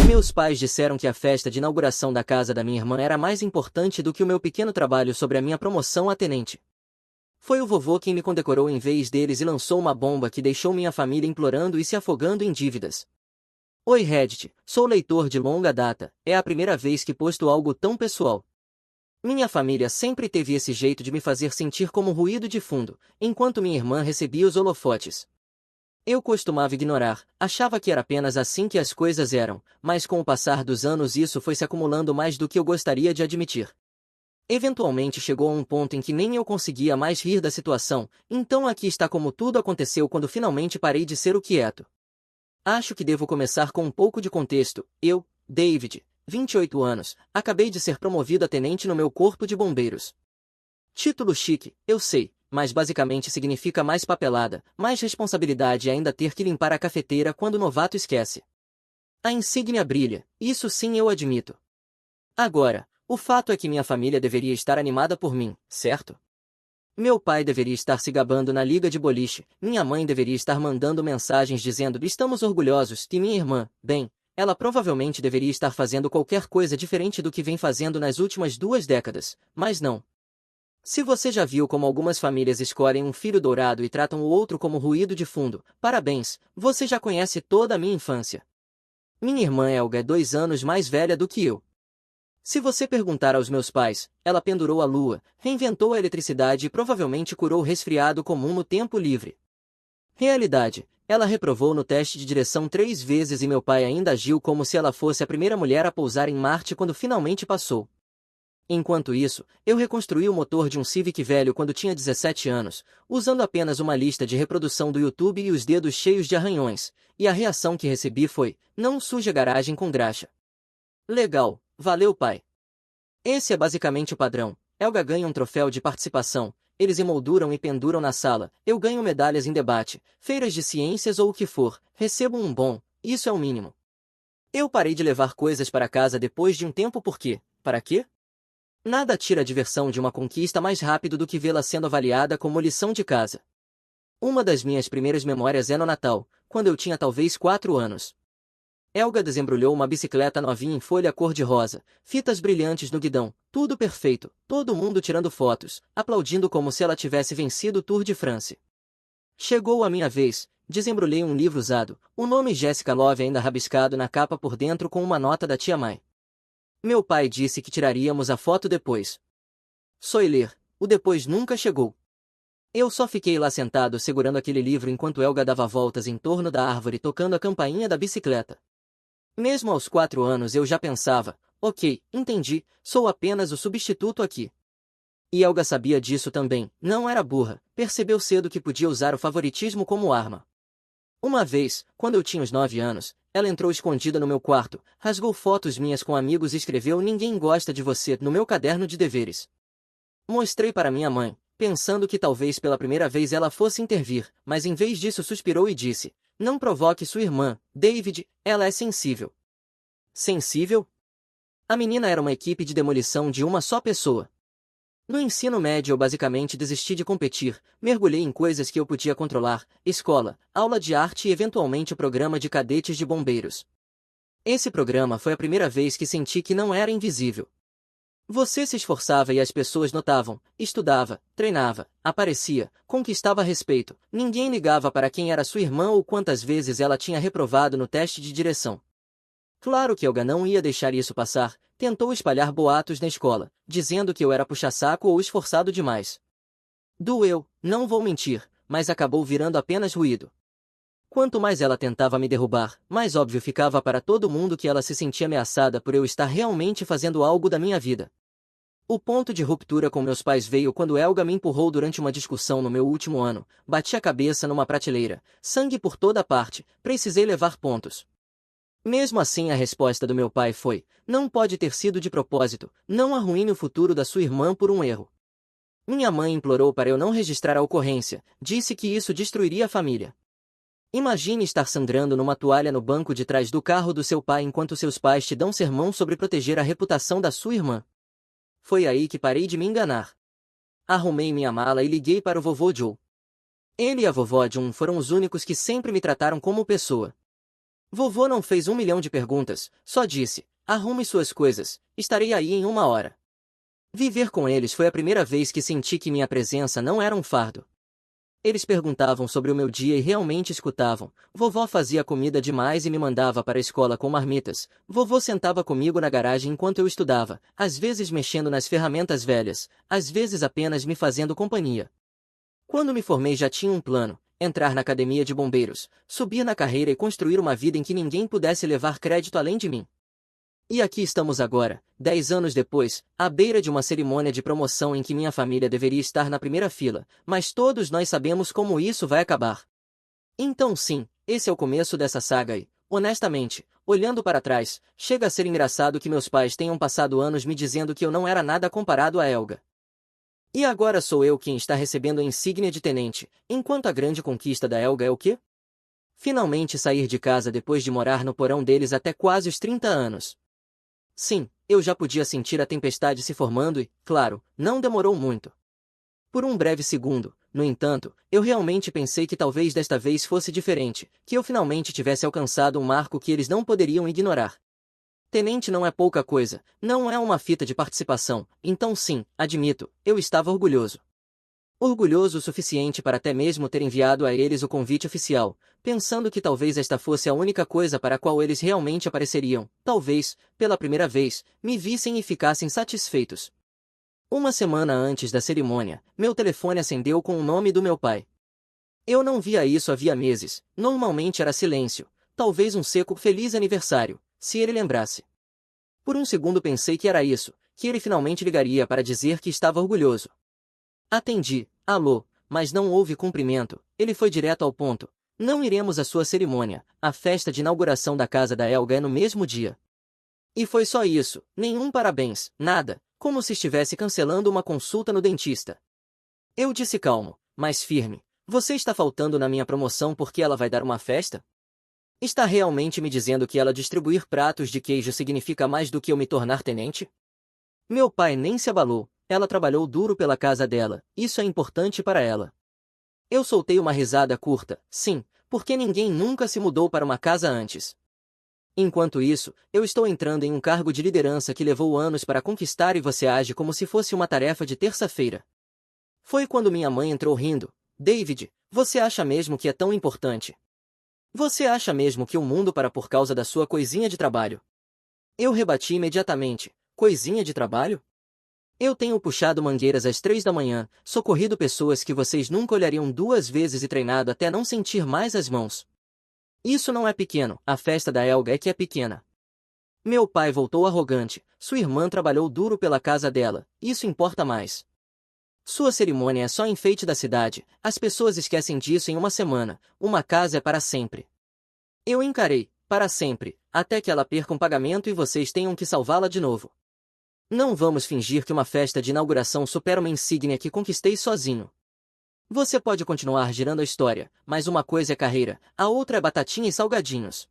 Meus pais disseram que a festa de inauguração da casa da minha irmã era mais importante do que o meu pequeno trabalho sobre a minha promoção a tenente. Foi o vovô quem me condecorou em vez deles e lançou uma bomba que deixou minha família implorando e se afogando em dívidas. Oi Reddit, sou leitor de longa data, é a primeira vez que posto algo tão pessoal. Minha família sempre teve esse jeito de me fazer sentir como ruído de fundo, enquanto minha irmã recebia os holofotes. Eu costumava ignorar, achava que era apenas assim que as coisas eram, mas com o passar dos anos isso foi se acumulando mais do que eu gostaria de admitir. Eventualmente chegou a um ponto em que nem eu conseguia mais rir da situação, então aqui está como tudo aconteceu quando finalmente parei de ser o quieto. Acho que devo começar com um pouco de contexto. Eu, David, 28 anos, acabei de ser promovido a tenente no meu corpo de bombeiros. Título chique, eu sei, mas basicamente significa mais papelada, mais responsabilidade e ainda ter que limpar a cafeteira quando o novato esquece. A insígnia brilha, isso sim eu admito. Agora, o fato é que minha família deveria estar animada por mim, certo? Meu pai deveria estar se gabando na liga de boliche, minha mãe deveria estar mandando mensagens dizendo estamos orgulhosos, e minha irmã, bem, ela provavelmente deveria estar fazendo qualquer coisa diferente do que vem fazendo nas últimas 2 décadas, mas não. Se você já viu como algumas famílias escolhem um filho dourado e tratam o outro como ruído de fundo, parabéns, você já conhece toda a minha infância. Minha irmã Elga é 2 anos mais velha do que eu. Se você perguntar aos meus pais, ela pendurou a lua, reinventou a eletricidade e provavelmente curou o resfriado comum no tempo livre. Realidade, ela reprovou no teste de direção 3 vezes e meu pai ainda agiu como se ela fosse a primeira mulher a pousar em Marte quando finalmente passou. Enquanto isso, eu reconstruí o motor de um Civic velho quando tinha 17 anos, usando apenas uma lista de reprodução do YouTube e os dedos cheios de arranhões, e a reação que recebi foi, não suje a garagem com graxa. Legal, valeu pai. Esse é basicamente o padrão. Elga ganha um troféu de participação, eles emolduram e penduram na sala, eu ganho medalhas em debate, feiras de ciências ou o que for, recebo um bom, isso é o mínimo. Eu parei de levar coisas para casa depois de um tempo porque, para quê? Nada tira a diversão de uma conquista mais rápido do que vê-la sendo avaliada como lição de casa. Uma das minhas primeiras memórias é no Natal, quando eu tinha talvez 4 anos. Elga desembrulhou uma bicicleta novinha em folha cor-de-rosa, fitas brilhantes no guidão, tudo perfeito, todo mundo tirando fotos, aplaudindo como se ela tivesse vencido o Tour de France. Chegou a minha vez, desembrulhei um livro usado, o nome Jessica Love ainda rabiscado na capa por dentro com uma nota da tia Mai. Meu pai disse que tiraríamos a foto depois. Ler, o depois nunca chegou. Eu só fiquei lá sentado segurando aquele livro enquanto Elga dava voltas em torno da árvore tocando a campainha da bicicleta. Mesmo aos 4 anos eu já pensava, ok, entendi, sou apenas o substituto aqui. E Elga sabia disso também, não era burra, percebeu cedo que podia usar o favoritismo como arma. Uma vez, quando eu tinha uns 9 anos, ela entrou escondida no meu quarto, rasgou fotos minhas com amigos e escreveu "Ninguém gosta de você" no meu caderno de deveres. Mostrei para minha mãe, pensando que talvez pela primeira vez ela fosse intervir, mas em vez disso suspirou e disse, não provoque sua irmã, David, ela é sensível. Sensível? A menina era uma equipe de demolição de uma só pessoa. No ensino médio eu basicamente desisti de competir, mergulhei em coisas que eu podia controlar, escola, aula de arte e eventualmente o programa de cadetes de bombeiros. Esse programa foi a primeira vez que senti que não era invisível. Você se esforçava e as pessoas notavam, estudava, treinava, aparecia, conquistava respeito, ninguém ligava para quem era sua irmã ou quantas vezes ela tinha reprovado no teste de direção. Claro que Elga não ia deixar isso passar, tentou espalhar boatos na escola, dizendo que eu era puxa-saco ou esforçado demais. Doeu, não vou mentir, mas acabou virando apenas ruído. Quanto mais ela tentava me derrubar, mais óbvio ficava para todo mundo que ela se sentia ameaçada por eu estar realmente fazendo algo da minha vida. O ponto de ruptura com meus pais veio quando Elga me empurrou durante uma discussão no meu último ano, bati a cabeça numa prateleira, sangue por toda parte, precisei levar pontos. Mesmo assim a resposta do meu pai foi, não pode ter sido de propósito, não arruine o futuro da sua irmã por um erro. Minha mãe implorou para eu não registrar a ocorrência, disse que isso destruiria a família. Imagine estar sangrando numa toalha no banco de trás do carro do seu pai enquanto seus pais te dão sermão sobre proteger a reputação da sua irmã. Foi aí que parei de me enganar. Arrumei minha mala e liguei para o vovô Joe. Ele e a vovó June foram os únicos que sempre me trataram como pessoa. Vovô não fez 1 milhão de perguntas, só disse, arrume suas coisas, estarei aí em 1 hora. Viver com eles foi a primeira vez que senti que minha presença não era um fardo. Eles perguntavam sobre o meu dia e realmente escutavam. Vovó fazia comida demais e me mandava para a escola com marmitas. Vovô sentava comigo na garagem enquanto eu estudava, às vezes mexendo nas ferramentas velhas, às vezes apenas me fazendo companhia. Quando me formei já tinha um plano: entrar na academia de bombeiros, subir na carreira e construir uma vida em que ninguém pudesse levar crédito além de mim. E aqui estamos agora, 10 anos depois, à beira de uma cerimônia de promoção em que minha família deveria estar na primeira fila, mas todos nós sabemos como isso vai acabar. Então sim, esse é o começo dessa saga e, honestamente, olhando para trás, chega a ser engraçado que meus pais tenham passado anos me dizendo que eu não era nada comparado a Elga. E agora sou eu quem está recebendo a insígnia de tenente, enquanto a grande conquista da Elga é o quê? Finalmente sair de casa depois de morar no porão deles até quase os 30 anos. Sim, eu já podia sentir a tempestade se formando e, claro, não demorou muito. Por um breve segundo, no entanto, eu realmente pensei que talvez desta vez fosse diferente, que eu finalmente tivesse alcançado um marco que eles não poderiam ignorar. Tenente não é pouca coisa, não é uma fita de participação, então sim, admito, eu estava orgulhoso. Orgulhoso o suficiente para até mesmo ter enviado a eles o convite oficial, pensando que talvez esta fosse a única coisa para a qual eles realmente apareceriam, talvez, pela primeira vez, me vissem e ficassem satisfeitos. Uma semana antes da cerimônia, meu telefone acendeu com o nome do meu pai. Eu não via isso havia meses, normalmente era silêncio, talvez um seco feliz aniversário, se ele lembrasse. Por um segundo pensei que era isso, que ele finalmente ligaria para dizer que estava orgulhoso. Atendi, alô, mas não houve cumprimento, ele foi direto ao ponto. Não iremos à sua cerimônia, a festa de inauguração da casa da Elga é no mesmo dia. E foi só isso, nenhum parabéns, nada, como se estivesse cancelando uma consulta no dentista. Eu disse calmo, mas firme, você está faltando na minha promoção porque ela vai dar uma festa? Está realmente me dizendo que ela distribuir pratos de queijo significa mais do que eu me tornar tenente? Meu pai nem se abalou. Ela trabalhou duro pela casa dela, isso é importante para ela. Eu soltei uma risada curta, sim, porque ninguém nunca se mudou para uma casa antes. Enquanto isso, eu estou entrando em um cargo de liderança que levou anos para conquistar e você age como se fosse uma tarefa de terça-feira. Foi quando minha mãe entrou rindo. David, você acha mesmo que é tão importante? Você acha mesmo que o mundo para por causa da sua coisinha de trabalho? Eu rebati imediatamente. Coisinha de trabalho? Eu tenho puxado mangueiras às 3 da manhã, socorrido pessoas que vocês nunca olhariam 2 vezes e treinado até não sentir mais as mãos. Isso não é pequeno, a festa da Elga é que é pequena. Meu pai voltou arrogante, sua irmã trabalhou duro pela casa dela, isso importa mais. Sua cerimônia é só enfeite da cidade, as pessoas esquecem disso em uma semana, uma casa é para sempre. Eu encarei, para sempre, até que ela perca um pagamento e vocês tenham que salvá-la de novo. Não vamos fingir que uma festa de inauguração supera uma insígnia que conquistei sozinho. Você pode continuar girando a história, mas uma coisa é carreira, a outra é batatinha e salgadinhos.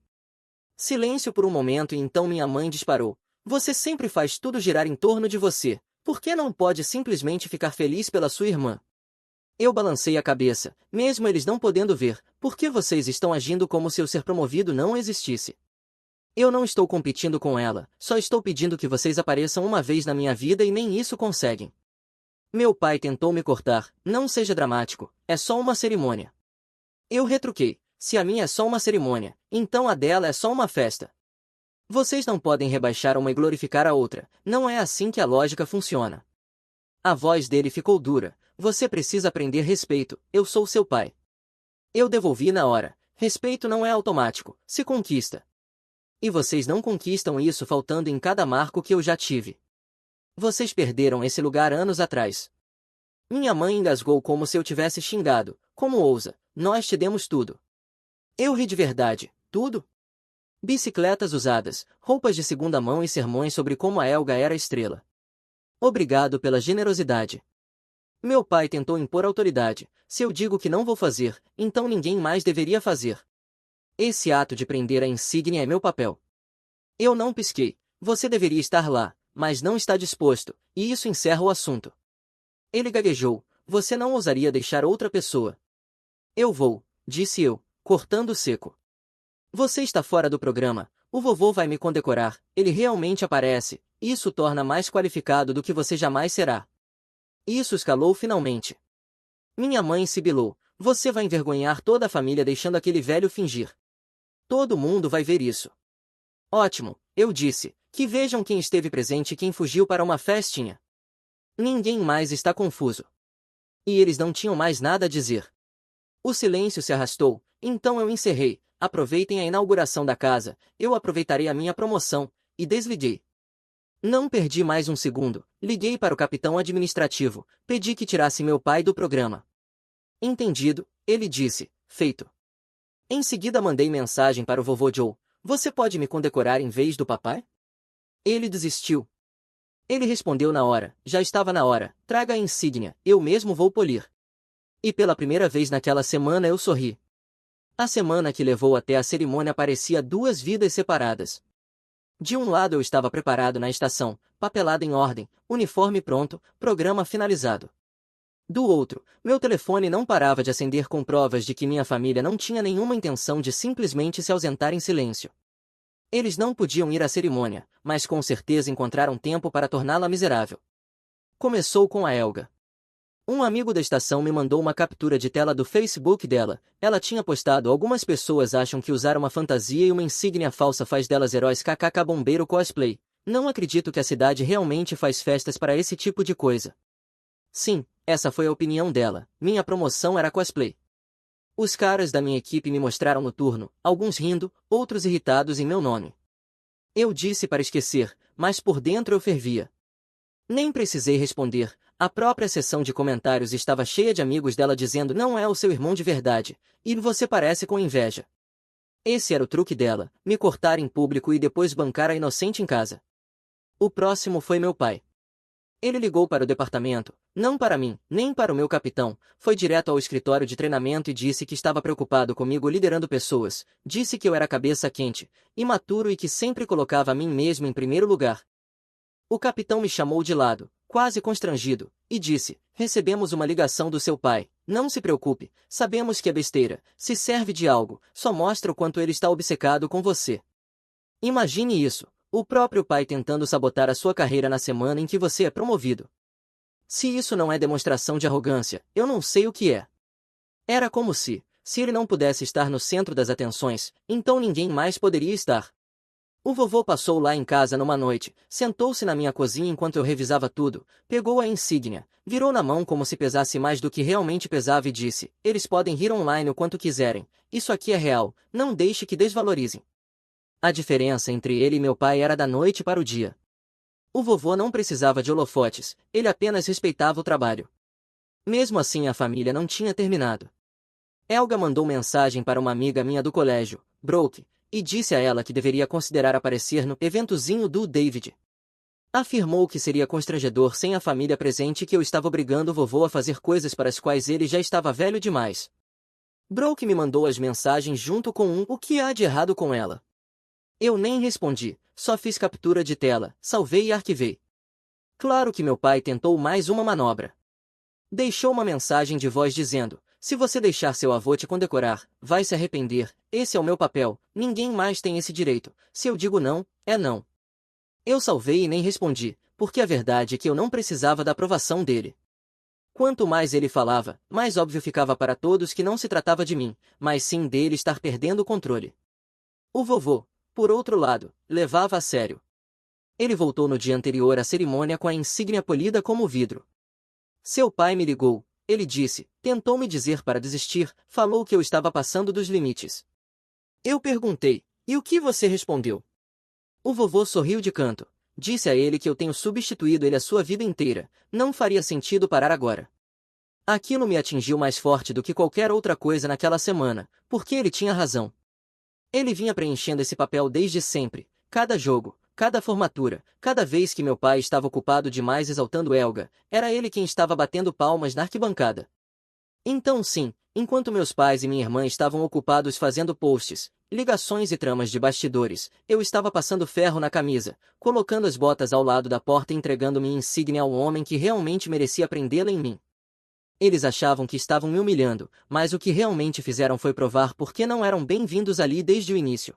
Silêncio por um momento e então minha mãe disparou. Você sempre faz tudo girar em torno de você, por que não pode simplesmente ficar feliz pela sua irmã? Eu balancei a cabeça, mesmo eles não podendo ver, por que vocês estão agindo como se o ser promovido não existisse? Eu não estou competindo com ela, só estou pedindo que vocês apareçam uma vez na minha vida e nem isso conseguem. Meu pai tentou me cortar, não seja dramático, é só uma cerimônia. Eu retruquei, se a minha é só uma cerimônia, então a dela é só uma festa. Vocês não podem rebaixar uma e glorificar a outra, não é assim que a lógica funciona. A voz dele ficou dura, você precisa aprender respeito, eu sou seu pai. Eu devolvi na hora, respeito não é automático, se conquista. E vocês não conquistam isso faltando em cada marco que eu já tive. Vocês perderam esse lugar anos atrás. Minha mãe engasgou como se eu tivesse xingado. Como ousa? Nós te demos tudo. Eu ri de verdade. Tudo? Bicicletas usadas, roupas de segunda mão e sermões sobre como a Elga era estrela. Obrigado pela generosidade. Meu pai tentou impor autoridade. Se eu digo que não vou fazer, então ninguém mais deveria fazer. Esse ato de prender a insígnia é meu papel. Eu não pisquei. Você deveria estar lá, mas não está disposto, e isso encerra o assunto. Ele gaguejou. Você não ousaria deixar outra pessoa. Eu vou, disse eu, cortando seco. Você está fora do programa, o vovô vai me condecorar, ele realmente aparece, isso torna mais qualificado do que você jamais será. Isso escalou finalmente. Minha mãe sibilou, você vai envergonhar toda a família deixando aquele velho fingir. Todo mundo vai ver isso. Ótimo, eu disse, que vejam quem esteve presente e quem fugiu para uma festinha. Ninguém mais está confuso. E eles não tinham mais nada a dizer. O silêncio se arrastou, então eu encerrei, aproveitem a inauguração da casa, eu aproveitarei a minha promoção, e desliguei. Não perdi mais um segundo, liguei para o capitão administrativo, pedi que tirasse meu pai do programa. Entendido, ele disse, feito. Em seguida mandei mensagem para o vovô Joe, você pode me condecorar em vez do papai? Ele desistiu. Ele respondeu na hora, já estava na hora, traga a insígnia, eu mesmo vou polir. E pela primeira vez naquela semana eu sorri. A semana que levou até a cerimônia parecia duas vidas separadas. De um lado eu estava preparado na estação, papelada em ordem, uniforme pronto, programa finalizado. Do outro, meu telefone não parava de acender com provas de que minha família não tinha nenhuma intenção de simplesmente se ausentar em silêncio. Eles não podiam ir à cerimônia, mas com certeza encontraram tempo para torná-la miserável. Começou com a Helga. Um amigo da estação me mandou uma captura de tela do Facebook dela. Ela tinha postado: algumas pessoas acham que usar uma fantasia e uma insígnia falsa faz delas heróis kkk bombeiro cosplay. Não acredito que a cidade realmente faz festas para esse tipo de coisa. Sim, essa foi a opinião dela. Minha promoção era cosplay. Os caras da minha equipe me mostraram no turno, alguns rindo, outros irritados em meu nome. Eu disse para esquecer, mas por dentro eu fervia. Nem precisei responder, a própria seção de comentários estava cheia de amigos dela dizendo: não é o seu irmão de verdade, e você parece com inveja. Esse era o truque dela, me cortar em público e depois bancar a inocente em casa. O próximo foi meu pai. Ele ligou para o departamento, não para mim, nem para o meu capitão, foi direto ao escritório de treinamento e disse que estava preocupado comigo liderando pessoas, disse que eu era cabeça quente, imaturo e que sempre colocava a mim mesmo em primeiro lugar. O capitão me chamou de lado, quase constrangido, e disse: recebemos uma ligação do seu pai, não se preocupe, sabemos que é besteira, se serve de algo, só mostra o quanto ele está obcecado com você. Imagine isso. O próprio pai tentando sabotar a sua carreira na semana em que você é promovido. Se isso não é demonstração de arrogância, eu não sei o que é. Era como se ele não pudesse estar no centro das atenções, então ninguém mais poderia estar. O vovô passou lá em casa numa noite, sentou-se na minha cozinha enquanto eu revisava tudo, pegou a insígnia, virou na mão como se pesasse mais do que realmente pesava e disse: eles podem rir online o quanto quiserem, isso aqui é real, não deixe que desvalorizem. A diferença entre ele e meu pai era da noite para o dia. O vovô não precisava de holofotes, ele apenas respeitava o trabalho. Mesmo assim a família não tinha terminado. Helga mandou mensagem para uma amiga minha do colégio, Brooke, e disse a ela que deveria considerar aparecer no eventozinho do David. Afirmou que seria constrangedor sem a família presente e que eu estava obrigando o vovô a fazer coisas para as quais ele já estava velho demais. Brooke me mandou as mensagens junto com o que há de errado com ela. Eu nem respondi, só fiz captura de tela, salvei e arquivei. Claro que meu pai tentou mais uma manobra. Deixou uma mensagem de voz dizendo: se você deixar seu avô te condecorar, vai se arrepender, esse é o meu papel, ninguém mais tem esse direito, se eu digo não, é não. Eu salvei e nem respondi, porque a verdade é que eu não precisava da aprovação dele. Quanto mais ele falava, mais óbvio ficava para todos que não se tratava de mim, mas sim dele estar perdendo o controle. O vovô, por outro lado, levava a sério. Ele voltou no dia anterior à cerimônia com a insígnia polida como vidro. Seu pai me ligou, ele disse, tentou me dizer para desistir, falou que eu estava passando dos limites. Eu perguntei, e o que você respondeu? O vovô sorriu de canto, disse a ele que eu tenho substituído ele a sua vida inteira, não faria sentido parar agora. Aquilo me atingiu mais forte do que qualquer outra coisa naquela semana, porque ele tinha razão. Ele vinha preenchendo esse papel desde sempre, cada jogo, cada formatura, cada vez que meu pai estava ocupado demais exaltando Helga, era ele quem estava batendo palmas na arquibancada. Então sim, enquanto meus pais e minha irmã estavam ocupados fazendo posts, ligações e tramas de bastidores, eu estava passando ferro na camisa, colocando as botas ao lado da porta e entregando minha insígnia ao homem que realmente merecia prendê-la em mim. Eles achavam que estavam me humilhando, mas o que realmente fizeram foi provar por que não eram bem-vindos ali desde o início.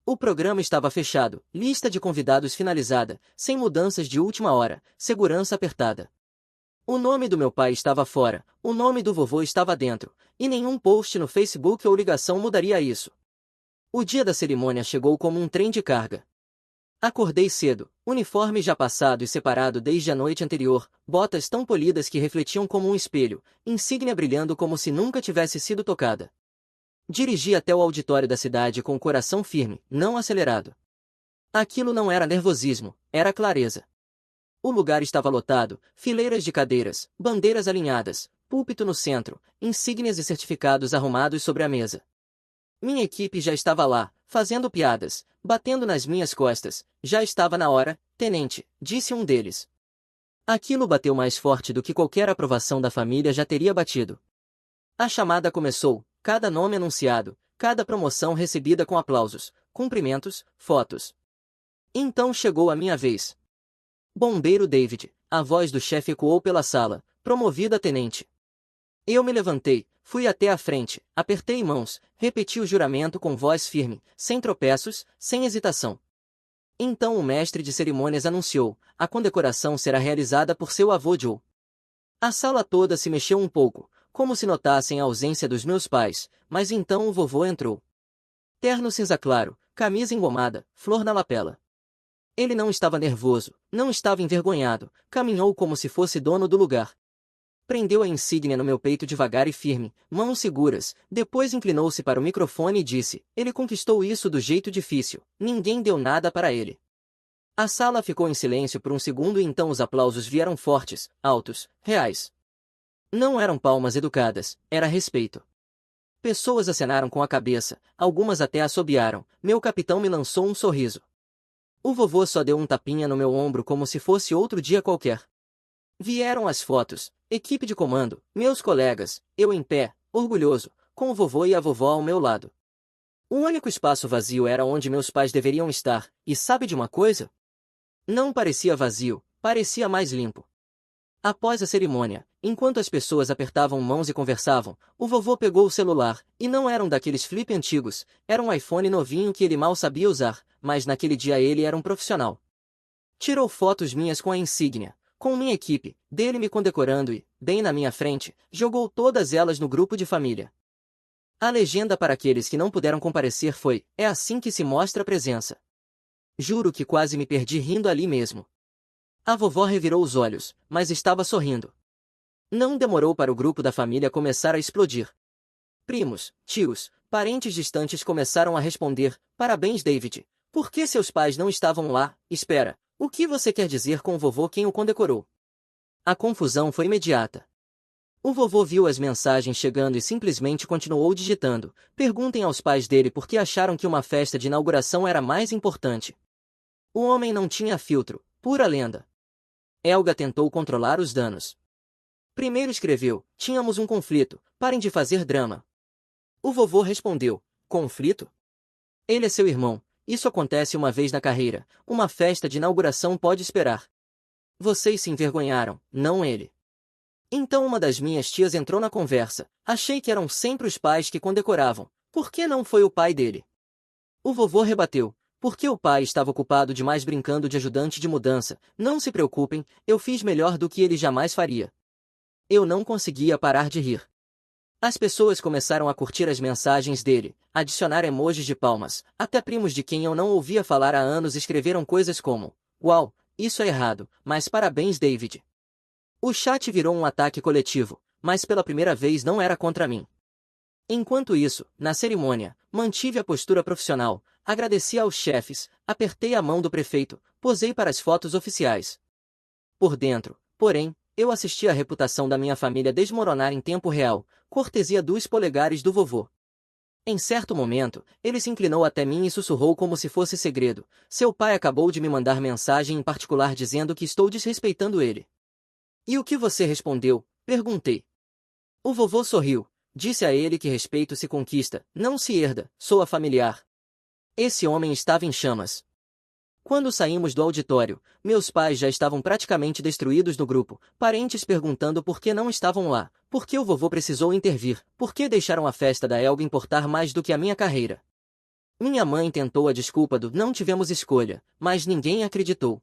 O programa estava fechado, lista de convidados finalizada, sem mudanças de última hora, segurança apertada. O nome do meu pai estava fora, o nome do vovô estava dentro, e nenhum post no Facebook ou ligação mudaria isso. O dia da cerimônia chegou como um trem de carga. Acordei cedo, uniforme já passado e separado desde a noite anterior, botas tão polidas que refletiam como um espelho, insígnia brilhando como se nunca tivesse sido tocada. Dirigi até o auditório da cidade com o coração firme, não acelerado. Aquilo não era nervosismo, era clareza. O lugar estava lotado, fileiras de cadeiras, bandeiras alinhadas, púlpito no centro, insígnias e certificados arrumados sobre a mesa. Minha equipe já estava lá, fazendo piadas, batendo nas minhas costas. Já estava na hora, tenente, disse um deles. Aquilo bateu mais forte do que qualquer aprovação da família já teria batido. A chamada começou, cada nome anunciado, cada promoção recebida com aplausos, cumprimentos, fotos. Então chegou a minha vez. Bombeiro David, a voz do chefe ecoou pela sala, promovido a tenente. Eu me levantei, fui até a frente, apertei mãos, repeti o juramento com voz firme, sem tropeços, sem hesitação. Então o mestre de cerimônias anunciou, a condecoração será realizada por seu avô Joe. A sala toda se mexeu um pouco, como se notassem a ausência dos meus pais, mas então o vovô entrou. Terno cinza claro, camisa engomada, flor na lapela. Ele não estava nervoso, não estava envergonhado, caminhou como se fosse dono do lugar. Prendeu a insígnia no meu peito devagar e firme, mãos seguras, depois inclinou-se para o microfone e disse, ele conquistou isso do jeito difícil, ninguém deu nada para ele. A sala ficou em silêncio por um segundo e então os aplausos vieram fortes, altos, reais. Não eram palmas educadas, era respeito. Pessoas acenaram com a cabeça, algumas até assobiaram, meu capitão me lançou um sorriso. O vovô só deu um tapinha no meu ombro como se fosse outro dia qualquer. Vieram as fotos, equipe de comando, meus colegas, eu em pé, orgulhoso, com o vovô e a vovó ao meu lado. O único espaço vazio era onde meus pais deveriam estar, e sabe de uma coisa? Não parecia vazio, parecia mais limpo. Após a cerimônia, enquanto as pessoas apertavam mãos e conversavam, o vovô pegou o celular, e não era um daqueles flip antigos, era um iPhone novinho que ele mal sabia usar, mas naquele dia ele era um profissional. Tirou fotos minhas com a insígnia, com minha equipe, dele me condecorando e, bem na minha frente, jogou todas elas no grupo de família. A legenda para aqueles que não puderam comparecer foi, é assim que se mostra a presença. Juro que quase me perdi rindo ali mesmo. A vovó revirou os olhos, mas estava sorrindo. Não demorou para o grupo da família começar a explodir. Primos, tios, parentes distantes começaram a responder, parabéns David. Por que seus pais não estavam lá? Espera, o que você quer dizer com o vovô quem o condecorou? A confusão foi imediata. O vovô viu as mensagens chegando e simplesmente continuou digitando. Perguntem aos pais dele por que acharam que uma festa de inauguração era mais importante. O homem não tinha filtro, pura lenda. Helga tentou controlar os danos. Primeiro escreveu, tínhamos um conflito, parem de fazer drama. O vovô respondeu, conflito? Ele é seu irmão, isso acontece uma vez na carreira, uma festa de inauguração pode esperar. Vocês se envergonharam, não ele. Então uma das minhas tias entrou na conversa, achei que eram sempre os pais que condecoravam, por que não foi o pai dele? O vovô rebateu, porque o pai estava ocupado demais brincando de ajudante de mudança, não se preocupem, eu fiz melhor do que ele jamais faria. Eu não conseguia parar de rir. As pessoas começaram a curtir as mensagens dele, adicionar emojis de palmas, até primos de quem eu não ouvia falar há anos escreveram coisas como, uau, isso é errado, mas parabéns David. O chat virou um ataque coletivo, mas pela primeira vez não era contra mim. Enquanto isso, na cerimônia, mantive a postura profissional, agradeci aos chefes, apertei a mão do prefeito, posei para as fotos oficiais. Por dentro, porém, eu assisti a reputação da minha família desmoronar em tempo real, cortesia dos polegares do vovô. Em certo momento, ele se inclinou até mim e sussurrou como se fosse segredo. Seu pai acabou de me mandar mensagem em particular dizendo que estou desrespeitando ele. E o que você respondeu? Perguntei. O vovô sorriu. Disse a ele que respeito se conquista, não se herda, soa familiar. Esse homem estava em chamas. Quando saímos do auditório, meus pais já estavam praticamente destruídos no grupo, parentes perguntando por que não estavam lá, por que o vovô precisou intervir, por que deixaram a festa da Elga importar mais do que a minha carreira. Minha mãe tentou a desculpa do "não tivemos escolha", mas ninguém acreditou.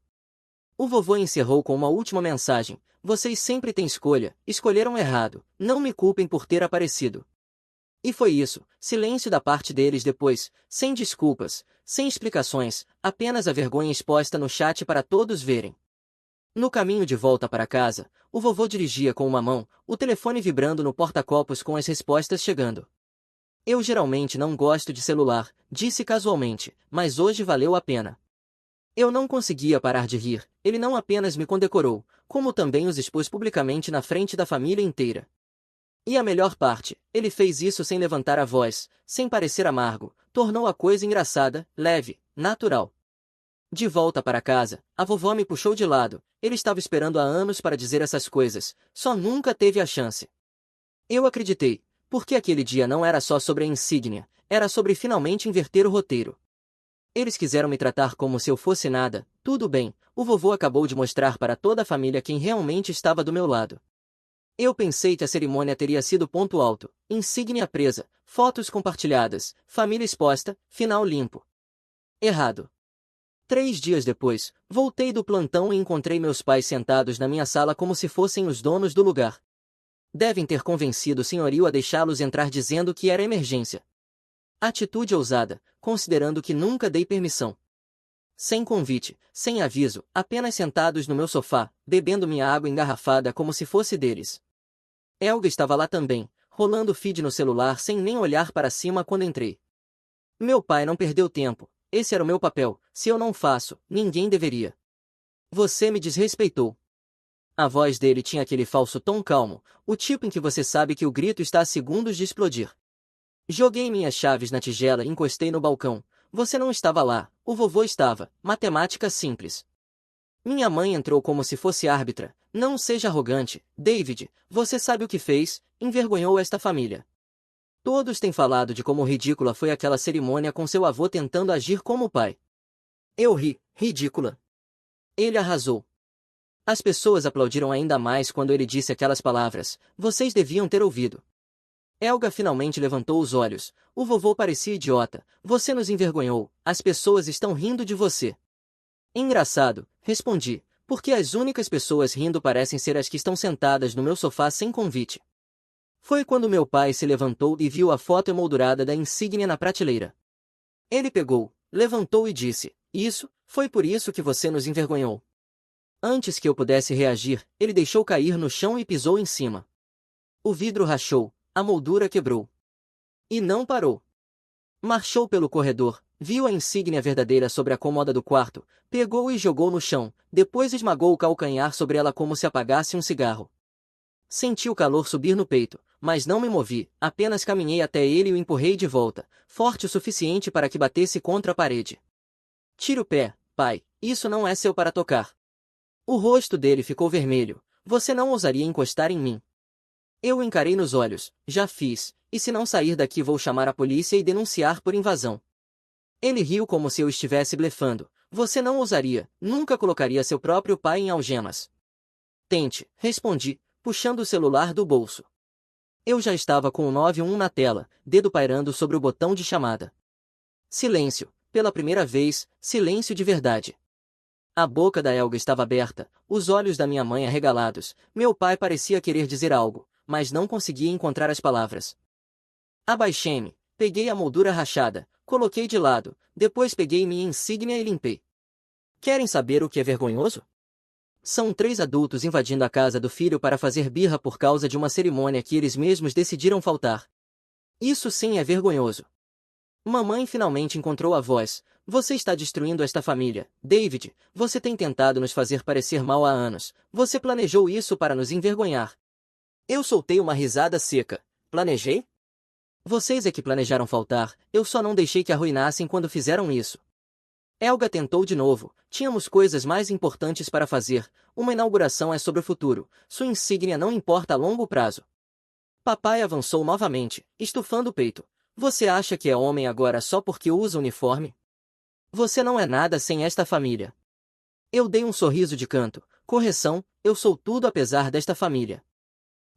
O vovô encerrou com uma última mensagem: "Vocês sempre têm escolha, escolheram errado, não me culpem por ter aparecido." E foi isso, silêncio da parte deles depois, sem desculpas, sem explicações, apenas a vergonha exposta no chat para todos verem. No caminho de volta para casa, o vovô dirigia com uma mão, o telefone vibrando no porta-copos com as respostas chegando. "Eu geralmente não gosto de celular", disse casualmente, "mas hoje valeu a pena." Eu não conseguia parar de rir, ele não apenas me condecorou, como também os expôs publicamente na frente da família inteira. E a melhor parte, ele fez isso sem levantar a voz, sem parecer amargo, tornou a coisa engraçada, leve, natural. De volta para casa, a vovó me puxou de lado, ele estava esperando há anos para dizer essas coisas, só nunca teve a chance. Eu acreditei, porque aquele dia não era só sobre a insígnia, era sobre finalmente inverter o roteiro. Eles quiseram me tratar como se eu fosse nada, tudo bem, o vovô acabou de mostrar para toda a família quem realmente estava do meu lado. Eu pensei que a cerimônia teria sido ponto alto, insígnia presa, fotos compartilhadas, família exposta, final limpo. Errado. 3 dias depois, voltei do plantão e encontrei meus pais sentados na minha sala como se fossem os donos do lugar. Devem ter convencido o senhorio a deixá-los entrar dizendo que era emergência. Atitude ousada, considerando que nunca dei permissão. Sem convite, sem aviso, apenas sentados no meu sofá, bebendo minha água engarrafada como se fosse deles. Elga estava lá também, rolando o feed no celular sem nem olhar para cima quando entrei. Meu pai não perdeu tempo, esse era o meu papel, se eu não faço, ninguém deveria. "Você me desrespeitou." A voz dele tinha aquele falso tom calmo, o tipo em que você sabe que o grito está a segundos de explodir. Joguei minhas chaves na tigela e encostei no balcão. "Você não estava lá, o vovô estava, matemática simples." Minha mãe entrou como se fosse árbitra. "Não seja arrogante, David, você sabe o que fez, envergonhou esta família." Todos têm falado de como ridícula foi aquela cerimônia com seu avô tentando agir como pai. Eu ri, ridícula. Ele arrasou. As pessoas aplaudiram ainda mais quando ele disse aquelas palavras: "Vocês deviam ter ouvido." Elga finalmente levantou os olhos. "O vovô parecia idiota. Você nos envergonhou. As pessoas estão rindo de você." "Engraçado", respondi, "porque as únicas pessoas rindo parecem ser as que estão sentadas no meu sofá sem convite." Foi quando meu pai se levantou e viu a foto emoldurada da insígnia na prateleira. Ele pegou, levantou e disse: "Isso, foi por isso que você nos envergonhou." Antes que eu pudesse reagir, ele deixou cair no chão e pisou em cima. O vidro rachou, a moldura quebrou. E não parou. Marchou pelo corredor, viu a insígnia verdadeira sobre a cômoda do quarto, pegou e jogou no chão, depois esmagou o calcanhar sobre ela como se apagasse um cigarro. Senti o calor subir no peito, mas não me movi, apenas caminhei até ele e o empurrei de volta, forte o suficiente para que batesse contra a parede. "Tira o pé, pai, isso não é seu para tocar." O rosto dele ficou vermelho. "Você não ousaria encostar em mim." Eu o encarei nos olhos. "Já fiz, e se não sair daqui vou chamar a polícia e denunciar por invasão." Ele riu como se eu estivesse blefando. "Você não ousaria, nunca colocaria seu próprio pai em algemas." "Tente", respondi, puxando o celular do bolso. Eu já estava com o 91 na tela, dedo pairando sobre o botão de chamada. Silêncio, pela primeira vez, silêncio de verdade. A boca da Elga estava aberta, os olhos da minha mãe arregalados, meu pai parecia querer dizer algo, mas não conseguia encontrar as palavras. Abaixei-me, peguei a moldura rachada, coloquei de lado, depois peguei minha insígnia e limpei. Querem saber o que é vergonhoso? São 3 adultos invadindo a casa do filho para fazer birra por causa de uma cerimônia que eles mesmos decidiram faltar. Isso sim é vergonhoso. Mamãe finalmente encontrou a voz. "Você está destruindo esta família, David. Você tem tentado nos fazer parecer mal há anos. Você planejou isso para nos envergonhar." Eu soltei uma risada seca. "Planejei? Vocês é que planejaram faltar, eu só não deixei que arruinassem quando fizeram isso." Elga tentou de novo. "Tínhamos coisas mais importantes para fazer. Uma inauguração é sobre o futuro. Sua insígnia não importa a longo prazo." Papai avançou novamente, estufando o peito. "Você acha que é homem agora só porque usa uniforme?" Você não é nada sem esta família. Eu dei um sorriso de canto. Correção, eu sou tudo apesar desta família.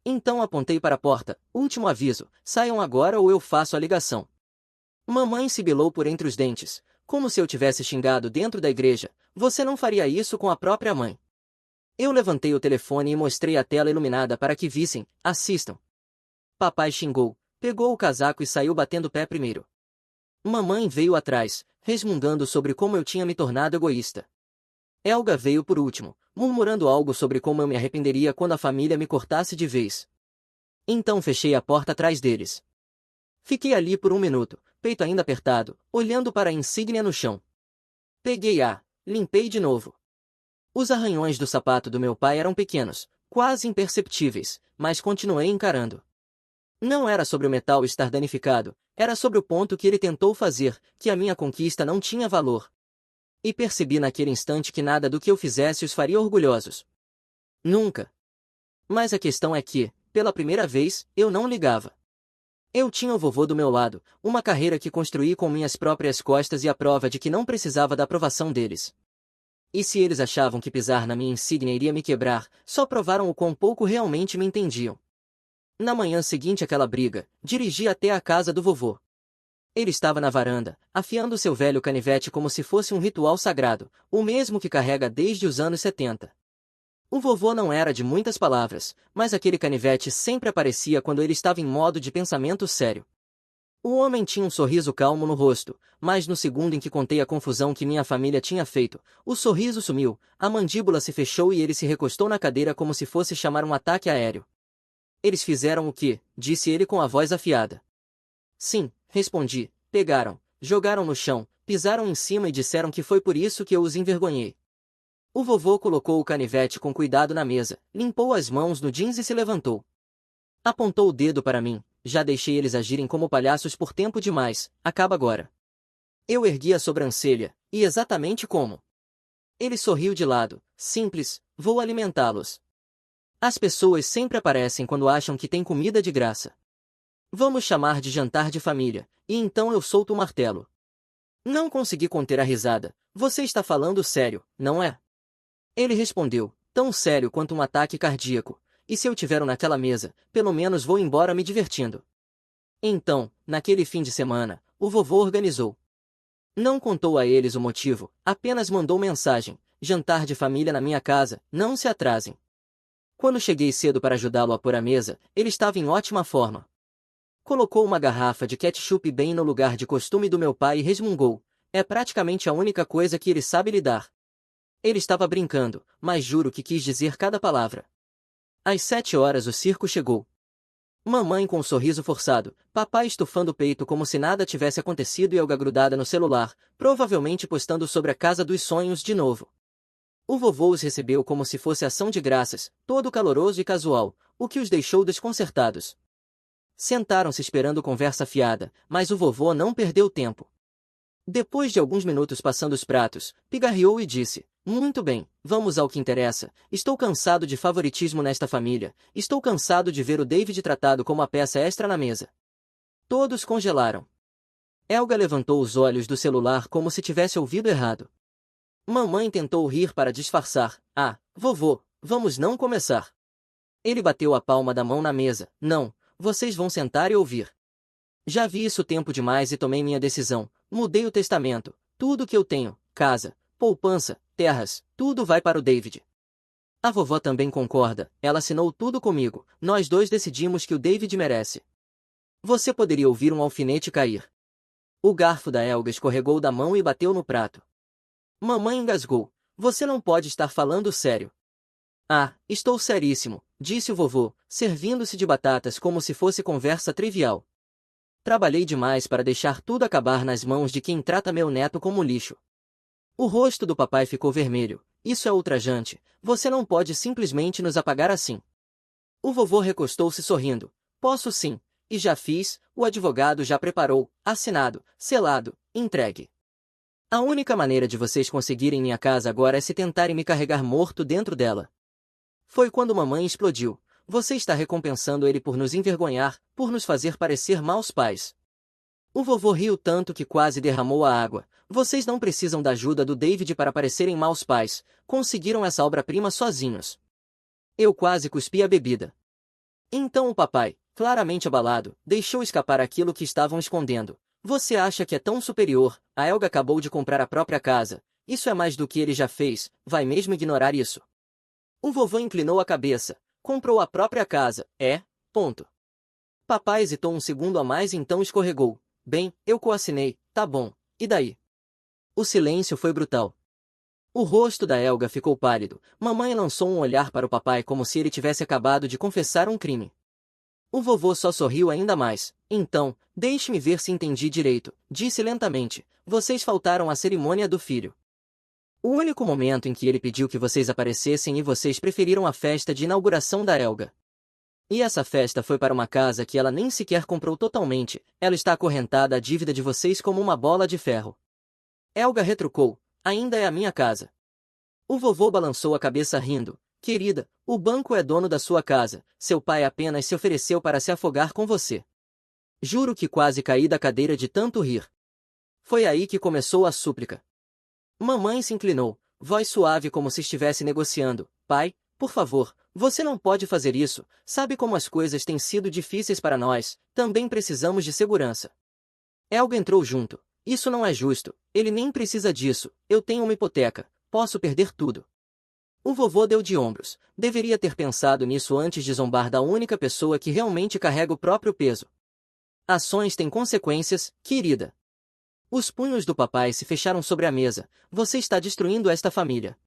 Então apontei para a porta. Último aviso, saiam agora ou eu faço a ligação. Mamãe sibilou por entre os dentes, como se eu tivesse xingado dentro da igreja. Você não faria isso com a própria mãe. Eu levantei o telefone e mostrei a tela iluminada para que vissem. Assistam. Papai xingou, pegou o casaco e saiu batendo o pé primeiro. Mamãe veio atrás, resmungando sobre como eu tinha me tornado egoísta. Helga veio por último, murmurando algo sobre como eu me arrependeria quando a família me cortasse de vez. Então fechei a porta atrás deles. Fiquei ali por um minuto, peito ainda apertado, olhando para a insígnia no chão. Limpei de novo. Os arranhões do sapato do meu pai eram pequenos, quase imperceptíveis, mas continuei encarando. Não era sobre o metal estar danificado, era sobre o ponto que ele tentou fazer, que a minha conquista não tinha valor. E percebi naquele instante que nada do que eu fizesse os faria orgulhosos. Nunca. Mas a questão é que, pela primeira vez, eu não ligava. Eu tinha o vovô do meu lado, uma carreira que construí com minhas próprias costas e a prova de que não precisava da aprovação deles. E se eles achavam que pisar na minha insígnia iria me quebrar, só provaram o quão pouco realmente me entendiam. Na manhã seguinte àquela briga, dirigi até a casa do vovô. Ele estava na varanda, afiando seu velho canivete como se fosse um ritual sagrado, o mesmo que carrega desde os anos 70. O vovô não era de muitas palavras, mas aquele canivete sempre aparecia quando ele estava em modo de pensamento sério. O homem tinha um sorriso calmo no rosto, mas no segundo em que contei a confusão que minha família tinha feito, o sorriso sumiu, a mandíbula se fechou e ele se recostou na cadeira como se fosse chamar um ataque aéreo. Eles fizeram o que? Disse ele com a voz afiada. Sim, respondi, pegaram, jogaram no chão, pisaram em cima e disseram que foi por isso que eu os envergonhei. O vovô colocou o canivete com cuidado na mesa, limpou as mãos no jeans e se levantou. Apontou o dedo para mim. Já deixei eles agirem como palhaços por tempo demais, acaba agora. Eu ergui a sobrancelha, e exatamente como? Ele sorriu de lado, simples, vou alimentá-los. As pessoas sempre aparecem quando acham que tem comida de graça. Vamos chamar de jantar de família, e então eu solto o martelo. Não consegui conter a risada. Você está falando sério, não é? Ele respondeu, tão sério quanto um ataque cardíaco. E se eu tiver naquela mesa, pelo menos vou embora me divertindo. Então, naquele fim de semana, o vovô organizou. Não contou a eles o motivo, apenas mandou mensagem, jantar de família na minha casa, não se atrasem. Quando cheguei cedo para ajudá-lo a pôr a mesa, ele estava em ótima forma. Colocou uma garrafa de ketchup bem no lugar de costume do meu pai e resmungou, é praticamente a única coisa que ele sabe lhe dar. Ele estava brincando, mas juro que quis dizer cada palavra. Às 7 horas o circo chegou. Mamãe com um sorriso forçado, papai estufando o peito como se nada tivesse acontecido e Helga grudada no celular, provavelmente postando sobre a casa dos sonhos de novo. O vovô os recebeu como se fosse ação de graças, todo caloroso e casual, o que os deixou desconcertados. Sentaram-se esperando conversa fiada, mas o vovô não perdeu tempo. Depois de alguns minutos passando os pratos, pigarreou e disse, muito bem, vamos ao que interessa. Estou cansado de favoritismo nesta família. Estou cansado de ver o David tratado como a peça extra na mesa. Todos congelaram. Helga levantou os olhos do celular como se tivesse ouvido errado. Mamãe tentou rir para disfarçar. Ah, vovô, vamos não começar. Ele bateu a palma da mão na mesa. Não, vocês vão sentar e ouvir. Já vi isso tempo demais e tomei minha decisão. Mudei o testamento. Tudo que eu tenho, casa, poupança, terras, tudo vai para o David. A vovó também concorda, ela assinou tudo comigo, nós dois decidimos que o David merece. Você poderia ouvir um alfinete cair. O garfo da Helga escorregou da mão e bateu no prato. Mamãe engasgou, você não pode estar falando sério. Ah, estou seríssimo, disse o vovô, servindo-se de batatas como se fosse conversa trivial. Trabalhei demais para deixar tudo acabar nas mãos de quem trata meu neto como lixo. O rosto do papai ficou vermelho. Isso é ultrajante. Você não pode simplesmente nos apagar assim. O vovô recostou-se sorrindo. Posso sim. E já fiz, o advogado já preparou, assinado, selado, entregue. A única maneira de vocês conseguirem minha casa agora é se tentarem me carregar morto dentro dela. Foi quando mamãe explodiu. Você está recompensando ele por nos envergonhar, por nos fazer parecer maus pais. O vovô riu tanto que quase derramou a água. Vocês não precisam da ajuda do David para parecerem maus pais. Conseguiram essa obra-prima sozinhos. Eu quase cuspi a bebida. Então o papai, claramente abalado, deixou escapar aquilo que estavam escondendo. Você acha que é tão superior? A Helga acabou de comprar a própria casa. Isso é mais do que ele já fez. Vai mesmo ignorar isso? O vovô inclinou a cabeça. Comprou a própria casa. É, ponto. Papai hesitou um segundo a mais e então escorregou. Bem, eu coassinei, tá bom. E daí? O silêncio foi brutal. O rosto da Helga ficou pálido. Mamãe lançou um olhar para o papai como se ele tivesse acabado de confessar um crime. O vovô só sorriu ainda mais. Então, deixe-me ver se entendi direito, disse lentamente. Vocês faltaram à cerimônia do filho. O único momento em que ele pediu que vocês aparecessem e vocês preferiram a festa de inauguração da Helga. E essa festa foi para uma casa que ela nem sequer comprou totalmente. Ela está acorrentada à dívida de vocês como uma bola de ferro. Helga retrucou. Ainda é a minha casa. O vovô balançou a cabeça rindo. Querida, o banco é dono da sua casa. Seu pai apenas se ofereceu para se afogar com você. Juro que quase caí da cadeira de tanto rir. Foi aí que começou a súplica. Mamãe se inclinou, voz suave como se estivesse negociando. Pai, por favor, você não pode fazer isso. Sabe como as coisas têm sido difíceis para nós. Também precisamos de segurança. Helga entrou junto. Isso não é justo. Ele nem precisa disso. Eu tenho uma hipoteca. Posso perder tudo. O vovô deu de ombros. Deveria ter pensado nisso antes de zombar da única pessoa que realmente carrega o próprio peso. Ações têm consequências, querida. Os punhos do papai se fecharam sobre a mesa. Você está destruindo esta família.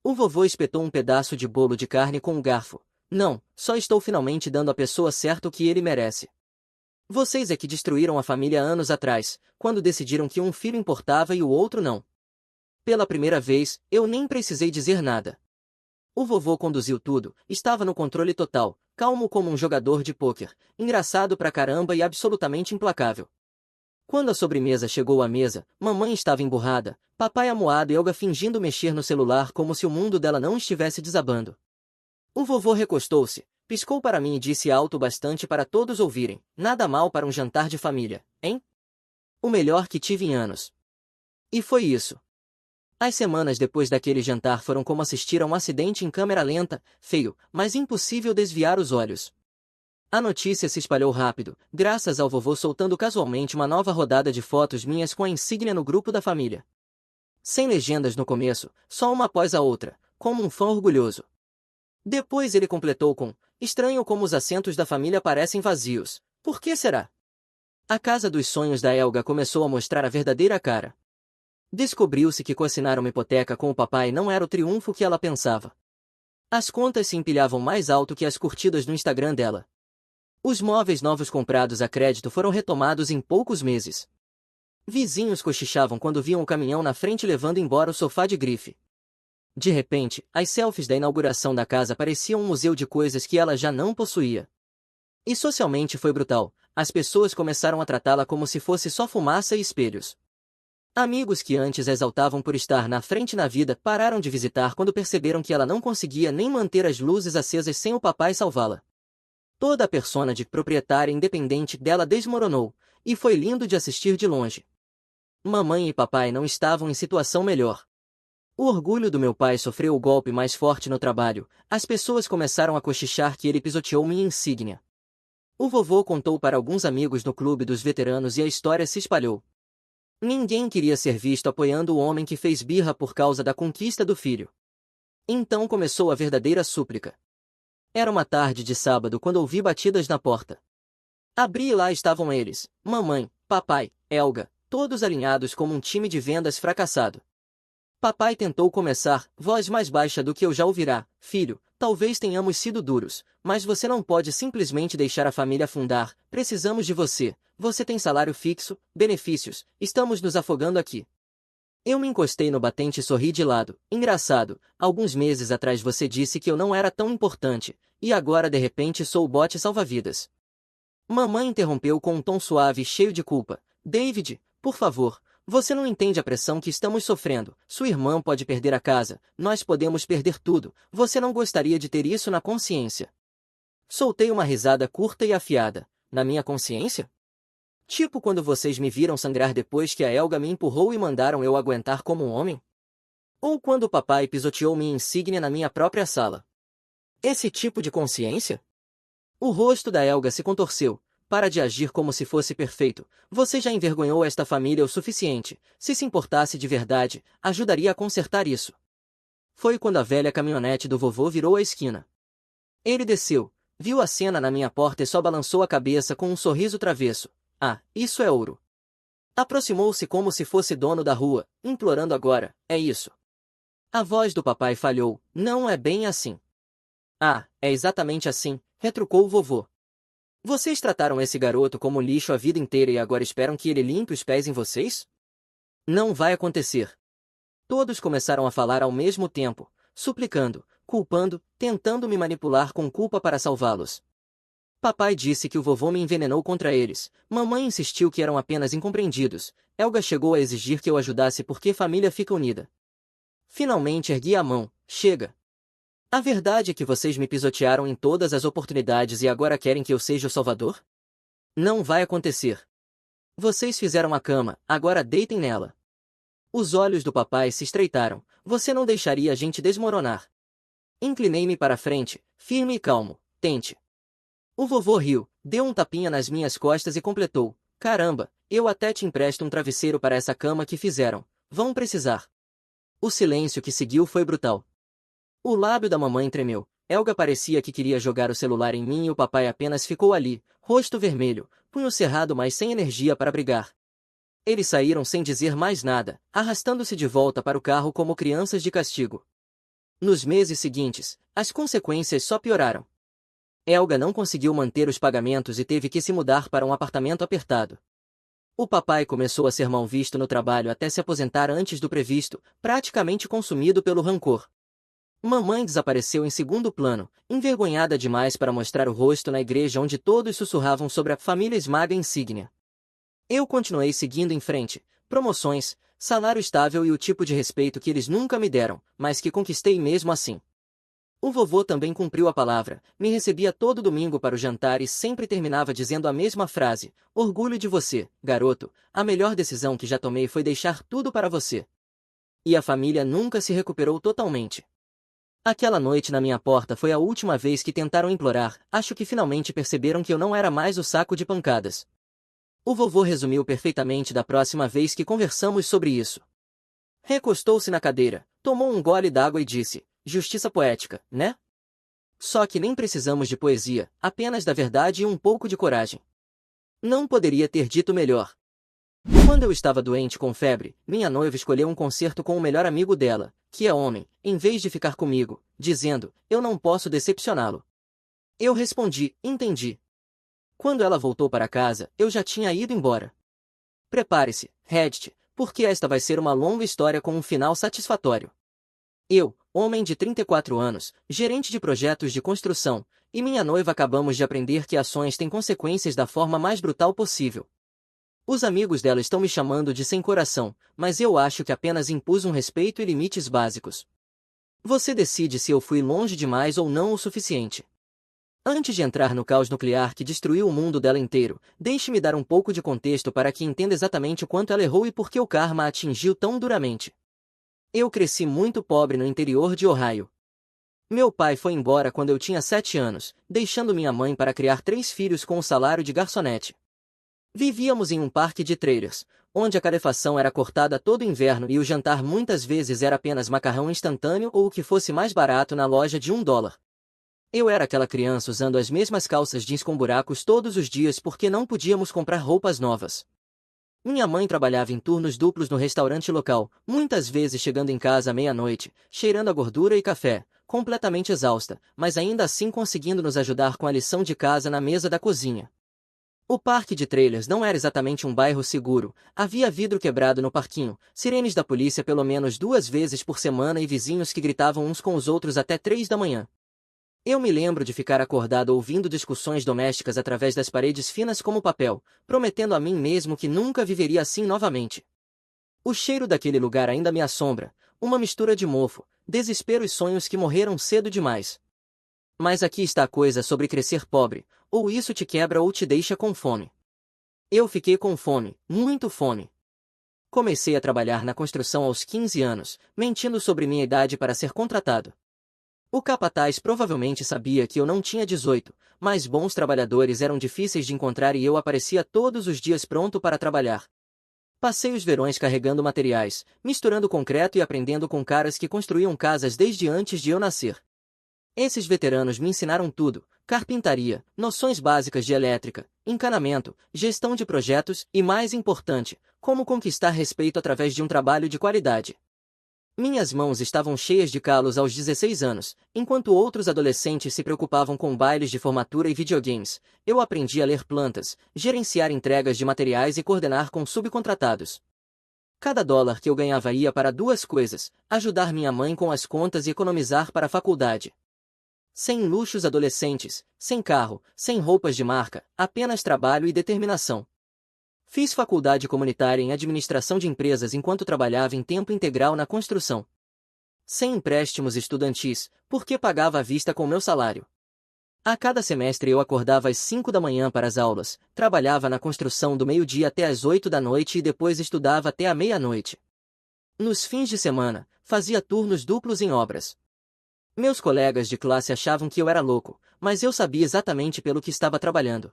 O vovô espetou um pedaço de bolo de carne com um garfo. Não, só estou finalmente dando à pessoa certa o que ele merece. Vocês é que destruíram a família anos atrás, quando decidiram que um filho importava e o outro não. Pela primeira vez, eu nem precisei dizer nada. O vovô conduziu tudo, estava no controle total, calmo como um jogador de pôquer, engraçado pra caramba e absolutamente implacável. Quando a sobremesa chegou à mesa, mamãe estava emburrada, papai amuado e Helga fingindo mexer no celular como se o mundo dela não estivesse desabando. O vovô recostou-se, piscou para mim e disse alto bastante para todos ouvirem, nada mal para um jantar de família, hein? O melhor que tive em anos. E foi isso. As semanas depois daquele jantar foram como assistir a um acidente em câmera lenta, feio, mas impossível desviar os olhos. A notícia se espalhou rápido, graças ao vovô soltando casualmente uma nova rodada de fotos minhas com a insígnia no grupo da família. Sem legendas no começo, só uma após a outra, como um fã orgulhoso. Depois ele completou com, estranho como os assentos da família parecem vazios. Por que será? A casa dos sonhos da Helga começou a mostrar a verdadeira cara. Descobriu-se que coassinar uma hipoteca com o papai não era o triunfo que ela pensava. As contas se empilhavam mais alto que as curtidas no Instagram dela. Os móveis novos comprados a crédito foram retomados em poucos meses. Vizinhos cochichavam quando viam o caminhão na frente levando embora o sofá de grife. De repente, as selfies da inauguração da casa pareciam um museu de coisas que ela já não possuía. E socialmente foi brutal, as pessoas começaram a tratá-la como se fosse só fumaça e espelhos. Amigos que antes a exaltavam por estar na frente na vida pararam de visitar quando perceberam que ela não conseguia nem manter as luzes acesas sem o papai salvá-la. Toda a persona de proprietária independente dela desmoronou, e foi lindo de assistir de longe. Mamãe e papai não estavam em situação melhor. O orgulho do meu pai sofreu o golpe mais forte no trabalho, as pessoas começaram a cochichar que ele pisoteou minha insígnia. O vovô contou para alguns amigos no clube dos veteranos e a história se espalhou. Ninguém queria ser visto apoiando o homem que fez birra por causa da conquista do filho. Então começou a verdadeira súplica. Era uma tarde de sábado quando ouvi batidas na porta. Abri e lá estavam eles, mamãe, papai, Helga, todos alinhados como um time de vendas fracassado. Papai tentou começar, voz mais baixa do que eu já ouvirá, filho, talvez tenhamos sido duros, mas você não pode simplesmente deixar a família afundar, precisamos de você, você tem salário fixo, benefícios, estamos nos afogando aqui. Eu me encostei no batente e sorri de lado. Engraçado, alguns meses atrás você disse que eu não era tão importante, e agora de repente sou o bote salva-vidas. Mamãe interrompeu com um tom suave e cheio de culpa. David, por favor, você não entende a pressão que estamos sofrendo. Sua irmã pode perder a casa, nós podemos perder tudo. Você não gostaria de ter isso na consciência? Soltei uma risada curta e afiada. Na minha consciência? Tipo quando vocês me viram sangrar depois que a Helga me empurrou e mandaram eu aguentar como um homem? Ou quando o papai pisoteou minha insígnia na minha própria sala? Esse tipo de consciência? O rosto da Helga se contorceu. Para de agir como se fosse perfeito. Você já envergonhou esta família o suficiente. Se importasse de verdade, ajudaria a consertar isso. Foi quando a velha caminhonete do vovô virou a esquina. Ele desceu, viu a cena na minha porta e só balançou a cabeça com um sorriso travesso. Ah, isso é ouro. Aproximou-se como se fosse dono da rua, implorando agora, é isso. A voz do papai falhou, não é bem assim. Ah, é exatamente assim, retrucou o vovô. Vocês trataram esse garoto como lixo a vida inteira e agora esperam que ele limpe os pés em vocês? Não vai acontecer. Todos começaram a falar ao mesmo tempo, suplicando, culpando, tentando me manipular com culpa para salvá-los. Papai disse que o vovô me envenenou contra eles. Mamãe insistiu que eram apenas incompreendidos. Helga chegou a exigir que eu ajudasse porque família fica unida. Finalmente ergui a mão. Chega. A verdade é que vocês me pisotearam em todas as oportunidades e agora querem que eu seja o salvador? Não vai acontecer. Vocês fizeram a cama, agora deitem nela. Os olhos do papai se estreitaram. Você não deixaria a gente desmoronar. Inclinei-me para a frente, firme e calmo. Tente. O vovô riu, deu um tapinha nas minhas costas e completou. Caramba, eu até te empresto um travesseiro para essa cama que fizeram. Vão precisar. O silêncio que seguiu foi brutal. O lábio da mamãe tremeu. Helga parecia que queria jogar o celular em mim e o papai apenas ficou ali, rosto vermelho, punho cerrado mas sem energia para brigar. Eles saíram sem dizer mais nada, arrastando-se de volta para o carro como crianças de castigo. Nos meses seguintes, as consequências só pioraram. Helga não conseguiu manter os pagamentos e teve que se mudar para um apartamento apertado. O papai começou a ser mal visto no trabalho até se aposentar antes do previsto, praticamente consumido pelo rancor. Mamãe desapareceu em segundo plano, envergonhada demais para mostrar o rosto na igreja onde todos sussurravam sobre a família Esmaga insígnia. Eu continuei seguindo em frente, promoções, salário estável e o tipo de respeito que eles nunca me deram, mas que conquistei mesmo assim. O vovô também cumpriu a palavra, me recebia todo domingo para o jantar e sempre terminava dizendo a mesma frase, orgulho de você, garoto, a melhor decisão que já tomei foi deixar tudo para você. E a família nunca se recuperou totalmente. Aquela noite na minha porta foi a última vez que tentaram implorar, acho que finalmente perceberam que eu não era mais o saco de pancadas. O vovô resumiu perfeitamente da próxima vez que conversamos sobre isso. Recostou-se na cadeira, tomou um gole d'água e disse, justiça poética, né? Só que nem precisamos de poesia, apenas da verdade e um pouco de coragem. Não poderia ter dito melhor. Quando eu estava doente com febre, minha noiva escolheu um concerto com o melhor amigo dela, que é homem, em vez de ficar comigo, dizendo, eu não posso decepcioná-lo. Eu respondi, entendi. Quando ela voltou para casa, eu já tinha ido embora. Prepare-se, Reddit, porque esta vai ser uma longa história com um final satisfatório. Eu, homem de 34 anos, gerente de projetos de construção, e minha noiva acabamos de aprender que ações têm consequências da forma mais brutal possível. Os amigos dela estão me chamando de sem coração, mas eu acho que apenas impus um respeito e limites básicos. Você decide se eu fui longe demais ou não o suficiente. Antes de entrar no caos nuclear que destruiu o mundo dela inteiro, deixe-me dar um pouco de contexto para que entenda exatamente o quanto ela errou e por que o karma a atingiu tão duramente. Eu cresci muito pobre no interior de Ohio. Meu pai foi embora quando eu tinha 7 anos, deixando minha mãe para criar 3 filhos com o salário de garçonete. Vivíamos em um parque de trailers, onde a calefação era cortada todo inverno e o jantar muitas vezes era apenas macarrão instantâneo ou o que fosse mais barato na loja de $1. Eu era aquela criança usando as mesmas calças jeans com buracos todos os dias porque não podíamos comprar roupas novas. Minha mãe trabalhava em turnos duplos no restaurante local, muitas vezes chegando em casa à meia-noite, cheirando a gordura e café, completamente exausta, mas ainda assim conseguindo nos ajudar com a lição de casa na mesa da cozinha. O parque de trailers não era exatamente um bairro seguro, havia vidro quebrado no parquinho, sirenes da polícia pelo menos 2 vezes por semana e vizinhos que gritavam uns com os outros até 3 da manhã. Eu me lembro de ficar acordado ouvindo discussões domésticas através das paredes finas como papel, prometendo a mim mesmo que nunca viveria assim novamente. O cheiro daquele lugar ainda me assombra, uma mistura de mofo, desespero e sonhos que morreram cedo demais. Mas aqui está a coisa sobre crescer pobre, ou isso te quebra ou te deixa com fome. Eu fiquei com fome, muito fome. Comecei a trabalhar na construção aos 15 anos, mentindo sobre minha idade para ser contratado. O capataz provavelmente sabia que eu não tinha 18, mas bons trabalhadores eram difíceis de encontrar e eu aparecia todos os dias pronto para trabalhar. Passei os verões carregando materiais, misturando concreto e aprendendo com caras que construíam casas desde antes de eu nascer. Esses veteranos me ensinaram tudo: carpintaria, noções básicas de elétrica, encanamento, gestão de projetos e, mais importante, como conquistar respeito através de um trabalho de qualidade. Minhas mãos estavam cheias de calos aos 16 anos, enquanto outros adolescentes se preocupavam com bailes de formatura e videogames. Eu aprendi a ler plantas, gerenciar entregas de materiais e coordenar com subcontratados. Cada dólar que eu ganhava ia para duas coisas: ajudar minha mãe com as contas e economizar para a faculdade. Sem luxos adolescentes, sem carro, sem roupas de marca, apenas trabalho e determinação. Fiz faculdade comunitária em administração de empresas enquanto trabalhava em tempo integral na construção. Sem empréstimos estudantis, porque pagava à vista com meu salário. A cada semestre eu acordava às 5 da manhã para as aulas, trabalhava na construção do meio-dia até às 8 da noite e depois estudava até a meia-noite. Nos fins de semana, fazia turnos duplos em obras. Meus colegas de classe achavam que eu era louco, mas eu sabia exatamente pelo que estava trabalhando.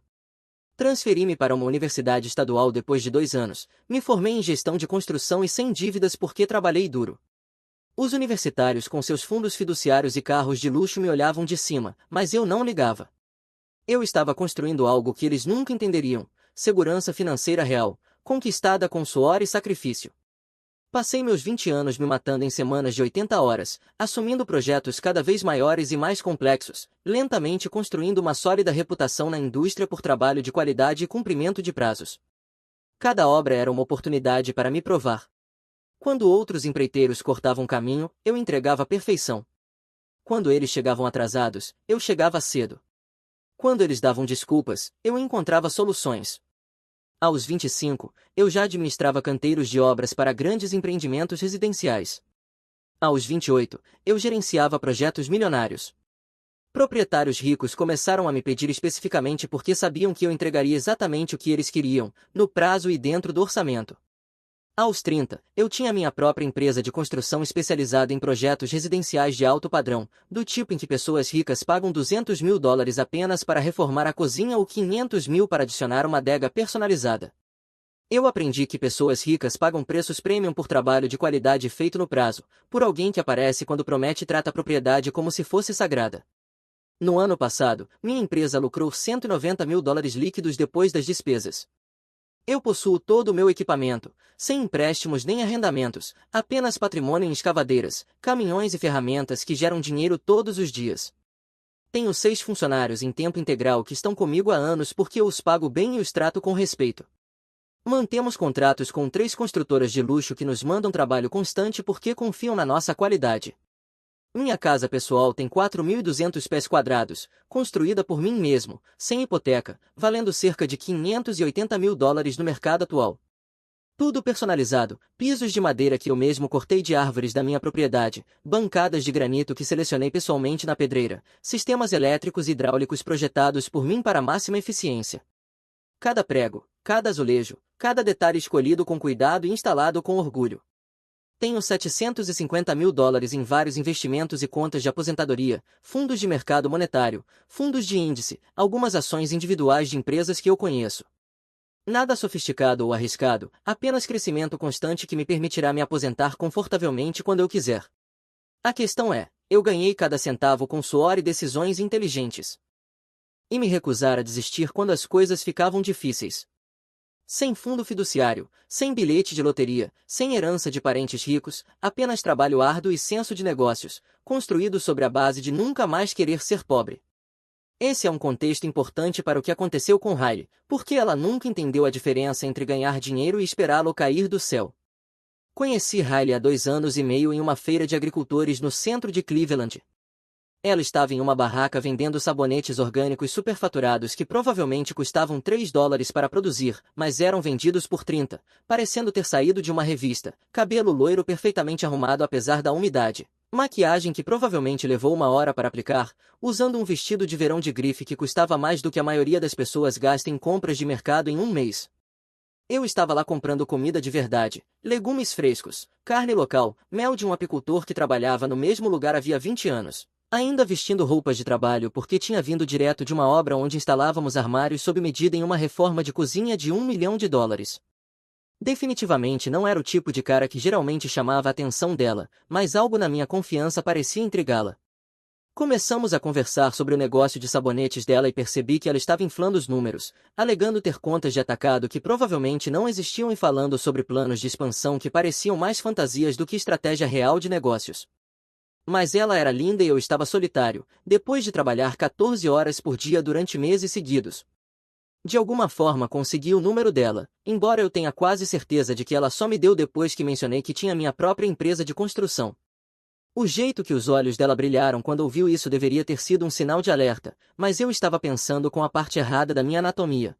Transferi-me para uma universidade estadual depois de 2 anos, me formei em gestão de construção e sem dívidas porque trabalhei duro. Os universitários com seus fundos fiduciários e carros de luxo me olhavam de cima, mas eu não ligava. Eu estava construindo algo que eles nunca entenderiam: segurança financeira real, conquistada com suor e sacrifício. Passei meus 20 anos me matando em semanas de 80 horas, assumindo projetos cada vez maiores e mais complexos, lentamente construindo uma sólida reputação na indústria por trabalho de qualidade e cumprimento de prazos. Cada obra era uma oportunidade para me provar. Quando outros empreiteiros cortavam caminho, eu entregava a perfeição. Quando eles chegavam atrasados, eu chegava cedo. Quando eles davam desculpas, eu encontrava soluções. Aos 25, eu já administrava canteiros de obras para grandes empreendimentos residenciais. Aos 28, eu gerenciava projetos milionários. Proprietários ricos começaram a me pedir especificamente porque sabiam que eu entregaria exatamente o que eles queriam, no prazo e dentro do orçamento. Aos 30, eu tinha minha própria empresa de construção especializada em projetos residenciais de alto padrão, do tipo em que pessoas ricas pagam $200.000 apenas para reformar a cozinha ou $500.000 para adicionar uma adega personalizada. Eu aprendi que pessoas ricas pagam preços premium por trabalho de qualidade feito no prazo, por alguém que aparece quando promete e trata a propriedade como se fosse sagrada. No ano passado, minha empresa lucrou $190.000 líquidos depois das despesas. Eu possuo todo o meu equipamento, sem empréstimos nem arrendamentos, apenas patrimônio em escavadeiras, caminhões e ferramentas que geram dinheiro todos os dias. Tenho 6 funcionários em tempo integral que estão comigo há anos porque eu os pago bem e os trato com respeito. Mantemos contratos com 3 construtoras de luxo que nos mandam trabalho constante porque confiam na nossa qualidade. Minha casa pessoal tem 4.200 pés quadrados, construída por mim mesmo, sem hipoteca, valendo cerca de $580.000 no mercado atual. Tudo personalizado: pisos de madeira que eu mesmo cortei de árvores da minha propriedade, bancadas de granito que selecionei pessoalmente na pedreira, sistemas elétricos e hidráulicos projetados por mim para máxima eficiência. Cada prego, cada azulejo, cada detalhe escolhido com cuidado e instalado com orgulho. Tenho $750.000 em vários investimentos e contas de aposentadoria, fundos de mercado monetário, fundos de índice, algumas ações individuais de empresas que eu conheço. Nada sofisticado ou arriscado, apenas crescimento constante que me permitirá me aposentar confortavelmente quando eu quiser. A questão é: eu ganhei cada centavo com suor e decisões inteligentes. E me recusar a desistir quando as coisas ficavam difíceis. Sem fundo fiduciário, sem bilhete de loteria, sem herança de parentes ricos, apenas trabalho árduo e senso de negócios, construído sobre a base de nunca mais querer ser pobre. Esse é um contexto importante para o que aconteceu com Riley, porque ela nunca entendeu a diferença entre ganhar dinheiro e esperá-lo cair do céu. Conheci Riley há 2 anos e meio em uma feira de agricultores no centro de Cleveland. Ela estava em uma barraca vendendo sabonetes orgânicos superfaturados que provavelmente custavam $3 para produzir, mas eram vendidos por 30, parecendo ter saído de uma revista, cabelo loiro perfeitamente arrumado apesar da umidade, maquiagem que provavelmente levou 1 hora para aplicar, usando um vestido de verão de grife que custava mais do que a maioria das pessoas gasta em compras de mercado em um mês. Eu estava lá comprando comida de verdade, legumes frescos, carne local, mel de um apicultor que trabalhava no mesmo lugar havia 20 anos. Ainda vestindo roupas de trabalho porque tinha vindo direto de uma obra onde instalávamos armários sob medida em uma reforma de cozinha de US$ 1 milhão. Definitivamente não era o tipo de cara que geralmente chamava a atenção dela, mas algo na minha confiança parecia intrigá-la. Começamos a conversar sobre o negócio de sabonetes dela e percebi que ela estava inflando os números, alegando ter contas de atacado que provavelmente não existiam e falando sobre planos de expansão que pareciam mais fantasias do que estratégia real de negócios. Mas ela era linda e eu estava solitário, depois de trabalhar 14 horas por dia durante meses seguidos. De alguma forma consegui o número dela, embora eu tenha quase certeza de que ela só me deu depois que mencionei que tinha minha própria empresa de construção. O jeito que os olhos dela brilharam quando ouviu isso deveria ter sido um sinal de alerta, mas eu estava pensando com a parte errada da minha anatomia.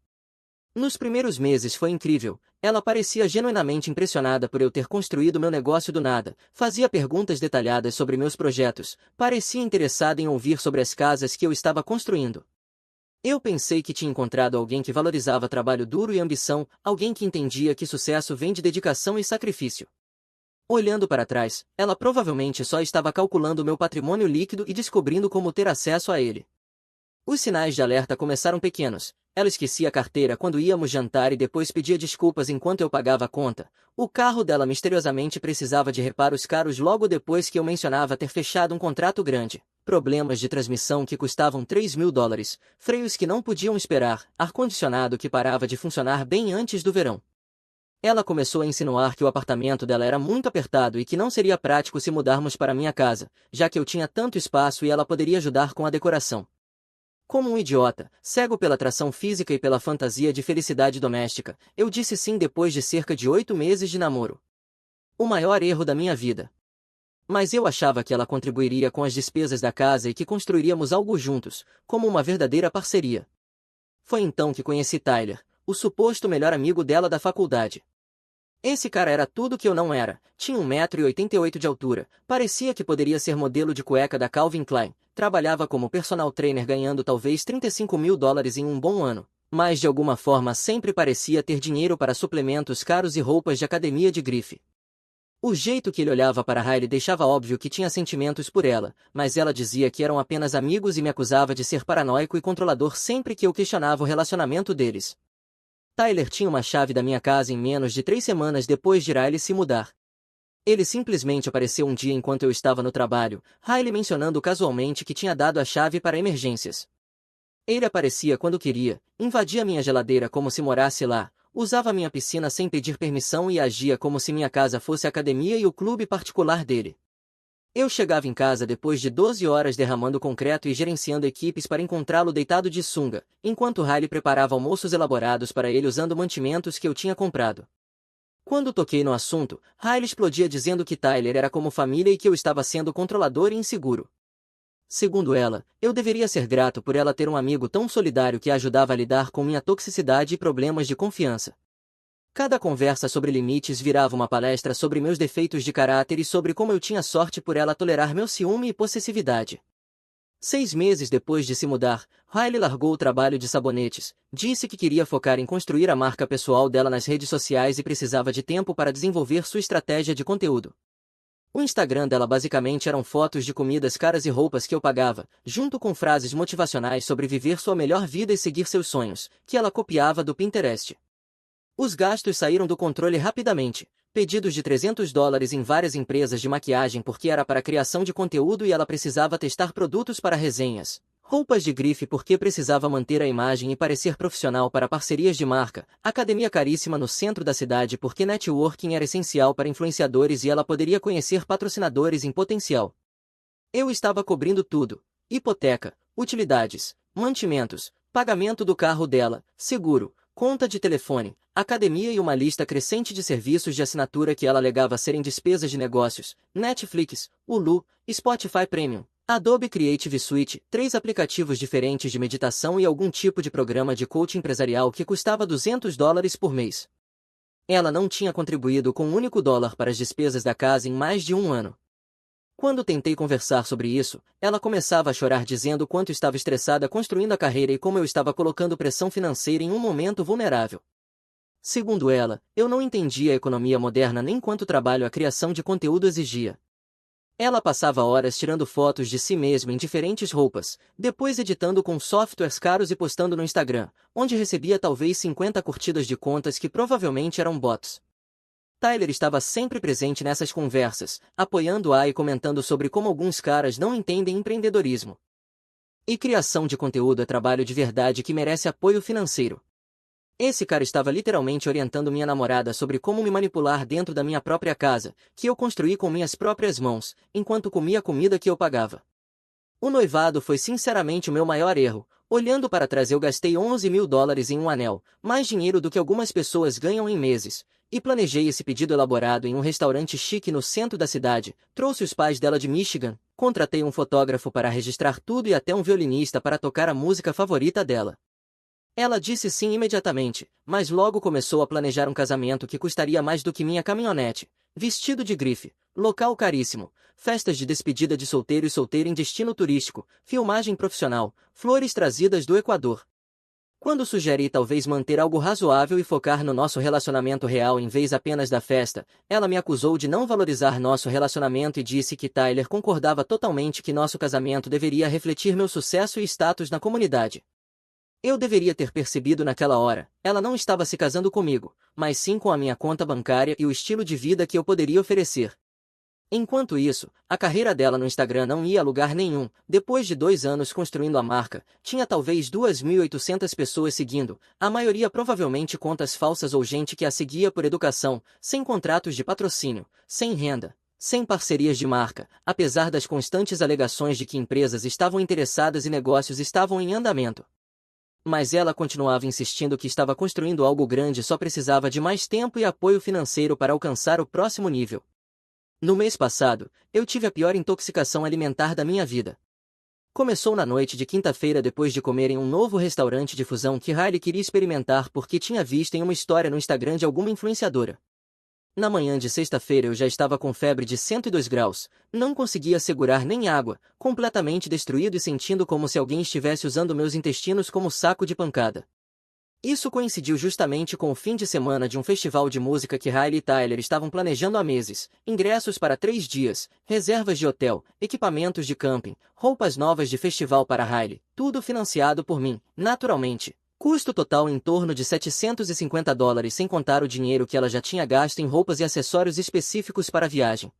Nos primeiros meses foi incrível, ela parecia genuinamente impressionada por eu ter construído meu negócio do nada, fazia perguntas detalhadas sobre meus projetos, parecia interessada em ouvir sobre as casas que eu estava construindo. Eu pensei que tinha encontrado alguém que valorizava trabalho duro e ambição, alguém que entendia que sucesso vem de dedicação e sacrifício. Olhando para trás, ela provavelmente só estava calculando meu patrimônio líquido e descobrindo como ter acesso a ele. Os sinais de alerta começaram pequenos. Ela esquecia a carteira quando íamos jantar e depois pedia desculpas enquanto eu pagava a conta. O carro dela misteriosamente precisava de reparos caros logo depois que eu mencionava ter fechado um contrato grande. Problemas de transmissão que custavam US$ 3.000, freios que não podiam esperar, ar-condicionado que parava de funcionar bem antes do verão. Ela começou a insinuar que o apartamento dela era muito apertado e que não seria prático se mudarmos para minha casa, já que eu tinha tanto espaço e ela poderia ajudar com a decoração. Como um idiota, cego pela atração física e pela fantasia de felicidade doméstica, eu disse sim depois de cerca de 8 meses de namoro. O maior erro da minha vida. Mas eu achava que ela contribuiria com as despesas da casa e que construiríamos algo juntos, como uma verdadeira parceria. Foi então que conheci Tyler, o suposto melhor amigo dela da faculdade. Esse cara era tudo que eu não era, tinha 1,88 m de altura, parecia que poderia ser modelo de cueca da Calvin Klein, trabalhava como personal trainer ganhando talvez US$ 35.000 em um bom ano, mas de alguma forma sempre parecia ter dinheiro para suplementos caros e roupas de academia de grife. O jeito que ele olhava para Riley deixava óbvio que tinha sentimentos por ela, mas ela dizia que eram apenas amigos e me acusava de ser paranoico e controlador sempre que eu questionava o relacionamento deles. Tyler tinha uma chave da minha casa em menos de 3 semanas depois de Riley se mudar. Ele simplesmente apareceu um dia enquanto eu estava no trabalho, Riley mencionando casualmente que tinha dado a chave para emergências. Ele aparecia quando queria, invadia minha geladeira como se morasse lá, usava minha piscina sem pedir permissão e agia como se minha casa fosse a academia e o clube particular dele. Eu chegava em casa depois de 12 horas derramando concreto e gerenciando equipes para encontrá-lo deitado de sunga, enquanto Riley preparava almoços elaborados para ele usando mantimentos que eu tinha comprado. Quando toquei no assunto, Riley explodia dizendo que Tyler era como família e que eu estava sendo controlador e inseguro. Segundo ela, eu deveria ser grato por ela ter um amigo tão solidário que a ajudava a lidar com minha toxicidade e problemas de confiança. Cada conversa sobre limites virava uma palestra sobre meus defeitos de caráter e sobre como eu tinha sorte por ela tolerar meu ciúme e possessividade. 6 meses depois de se mudar, Riley largou o trabalho de sabonetes, disse que queria focar em construir a marca pessoal dela nas redes sociais e precisava de tempo para desenvolver sua estratégia de conteúdo. O Instagram dela basicamente eram fotos de comidas caras e roupas que eu pagava, junto com frases motivacionais sobre viver sua melhor vida e seguir seus sonhos, que ela copiava do Pinterest. Os gastos saíram do controle rapidamente. Pedidos de US$ 300 em várias empresas de maquiagem porque era para criação de conteúdo e ela precisava testar produtos para resenhas. Roupas de grife porque precisava manter a imagem e parecer profissional para parcerias de marca. Academia caríssima no centro da cidade porque networking era essencial para influenciadores e ela poderia conhecer patrocinadores em potencial. Eu estava cobrindo tudo. Hipoteca, utilidades, mantimentos, pagamento do carro dela, seguro, conta de telefone, academia e uma lista crescente de serviços de assinatura que ela alegava serem despesas de negócios, Netflix, Hulu, Spotify Premium, Adobe Creative Suite, 3 aplicativos diferentes de meditação e algum tipo de programa de coaching empresarial que custava US$ 200 por mês. Ela não tinha contribuído com um único dólar para as despesas da casa em mais de um ano. Quando tentei conversar sobre isso, ela começava a chorar dizendo quanto estava estressada construindo a carreira e como eu estava colocando pressão financeira em um momento vulnerável. Segundo ela, eu não entendia a economia moderna nem quanto trabalho a criação de conteúdo exigia. Ela passava horas tirando fotos de si mesma em diferentes roupas, depois editando com softwares caros e postando no Instagram, onde recebia talvez 50 curtidas de contas que provavelmente eram bots. Tyler estava sempre presente nessas conversas, apoiando-a e comentando sobre como alguns caras não entendem empreendedorismo. E criação de conteúdo é trabalho de verdade que merece apoio financeiro. Esse cara estava literalmente orientando minha namorada sobre como me manipular dentro da minha própria casa, que eu construí com minhas próprias mãos, enquanto comia a comida que eu pagava. O noivado foi sinceramente o meu maior erro. Olhando para trás, eu gastei $11.000 em um anel, mais dinheiro do que algumas pessoas ganham em meses, e planejei esse pedido elaborado em um restaurante chique no centro da cidade. Trouxe os pais dela de Michigan, contratei um fotógrafo para registrar tudo e até um violinista para tocar a música favorita dela. Ela disse sim imediatamente, mas logo começou a planejar um casamento que custaria mais do que minha caminhonete, vestido de grife, local caríssimo, festas de despedida de solteiro e solteira em destino turístico, filmagem profissional, flores trazidas do Equador. Quando sugeri talvez manter algo razoável e focar no nosso relacionamento real em vez apenas da festa, ela me acusou de não valorizar nosso relacionamento e disse que Tyler concordava totalmente que nosso casamento deveria refletir meu sucesso e status na comunidade. Eu deveria ter percebido naquela hora, ela não estava se casando comigo, mas sim com a minha conta bancária e o estilo de vida que eu poderia oferecer. Enquanto isso, a carreira dela no Instagram não ia a lugar nenhum. Depois de 2 anos construindo a marca, tinha talvez 2.800 pessoas seguindo, a maioria provavelmente contas falsas ou gente que a seguia por educação, sem contratos de patrocínio, sem renda, sem parcerias de marca, apesar das constantes alegações de que empresas estavam interessadas e negócios estavam em andamento. Mas ela continuava insistindo que estava construindo algo grande e só precisava de mais tempo e apoio financeiro para alcançar o próximo nível. No mês passado, eu tive a pior intoxicação alimentar da minha vida. Começou na noite de quinta-feira depois de comer em um novo restaurante de fusão que Riley queria experimentar porque tinha visto em uma história no Instagram de alguma influenciadora. Na manhã de sexta-feira eu já estava com febre de 102 graus, não conseguia segurar nem água, completamente destruído e sentindo como se alguém estivesse usando meus intestinos como saco de pancada. Isso coincidiu justamente com o fim de semana de um festival de música que Riley e Tyler estavam planejando há meses, ingressos para 3 dias, reservas de hotel, equipamentos de camping, roupas novas de festival para Riley, tudo financiado por mim, naturalmente. Custo total em torno de $750 sem contar o dinheiro que ela já tinha gasto em roupas e acessórios específicos para a viagem.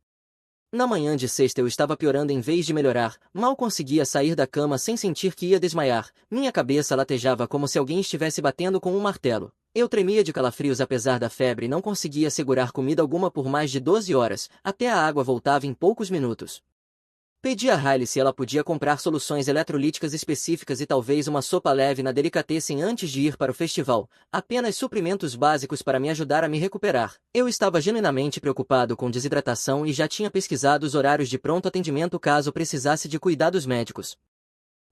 Na manhã de sexta eu estava piorando em vez de melhorar, mal conseguia sair da cama sem sentir que ia desmaiar, minha cabeça latejava como se alguém estivesse batendo com um martelo. Eu tremia de calafrios apesar da febre e não conseguia segurar comida alguma por mais de 12 horas, até a água voltava em poucos minutos. Pedi a Riley se ela podia comprar soluções eletrolíticas específicas e talvez uma sopa leve na Delicatessen antes de ir para o festival, apenas suprimentos básicos para me ajudar a me recuperar. Eu estava genuinamente preocupado com desidratação e já tinha pesquisado os horários de pronto atendimento caso precisasse de cuidados médicos.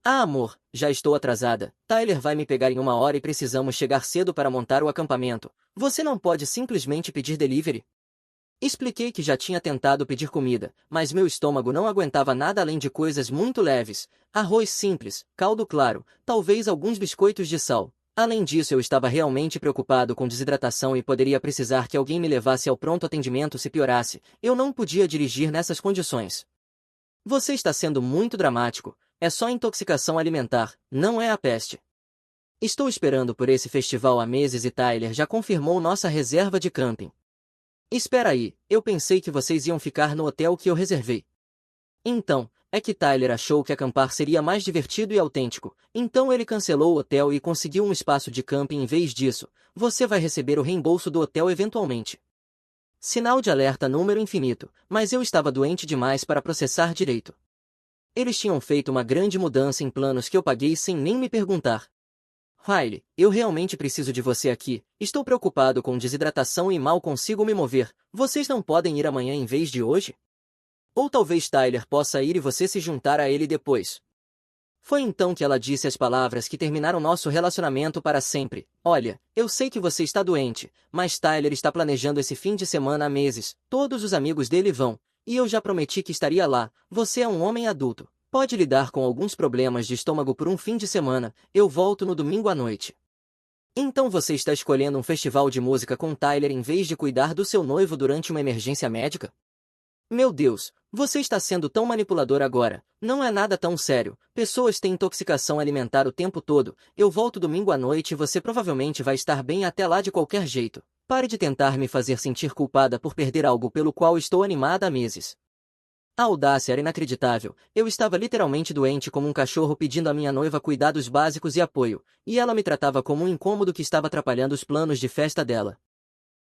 Ah, amor, já estou atrasada. Tyler vai me pegar em 1 hora e precisamos chegar cedo para montar o acampamento. Você não pode simplesmente pedir delivery? Expliquei que já tinha tentado pedir comida, mas meu estômago não aguentava nada além de coisas muito leves, arroz simples, caldo claro, talvez alguns biscoitos de sal. Além disso eu estava realmente preocupado com desidratação e poderia precisar que alguém me levasse ao pronto atendimento se piorasse, eu não podia dirigir nessas condições. Você está sendo muito dramático, é só intoxicação alimentar, não é a peste. Estou esperando por esse festival há meses e Tyler já confirmou nossa reserva de camping. Espera aí, eu pensei que vocês iam ficar no hotel que eu reservei. Então, é que Tyler achou que acampar seria mais divertido e autêntico, então ele cancelou o hotel e conseguiu um espaço de camping em vez disso. Você vai receber o reembolso do hotel eventualmente. Sinal de alerta número infinito, mas eu estava doente demais para processar direito. Eles tinham feito uma grande mudança em planos que eu paguei sem nem me perguntar. Riley, eu realmente preciso de você aqui, estou preocupado com desidratação e mal consigo me mover, vocês não podem ir amanhã em vez de hoje? Ou talvez Tyler possa ir e você se juntar a ele depois. Foi então que ela disse as palavras que terminaram nosso relacionamento para sempre. Olha, eu sei que você está doente, mas Tyler está planejando esse fim de semana há meses, todos os amigos dele vão, e eu já prometi que estaria lá, você é um homem adulto. Pode lidar com alguns problemas de estômago por um fim de semana, eu volto no domingo à noite. Então você está escolhendo um festival de música com Tyler em vez de cuidar do seu noivo durante uma emergência médica? Meu Deus, você está sendo tão manipulador agora. Não é nada tão sério. Pessoas têm intoxicação alimentar o tempo todo. Eu volto domingo à noite e você provavelmente vai estar bem até lá de qualquer jeito. Pare de tentar me fazer sentir culpada por perder algo pelo qual estou animada há meses. A audácia era inacreditável. Eu estava literalmente doente como um cachorro pedindo à minha noiva cuidados básicos e apoio, e ela me tratava como um incômodo que estava atrapalhando os planos de festa dela.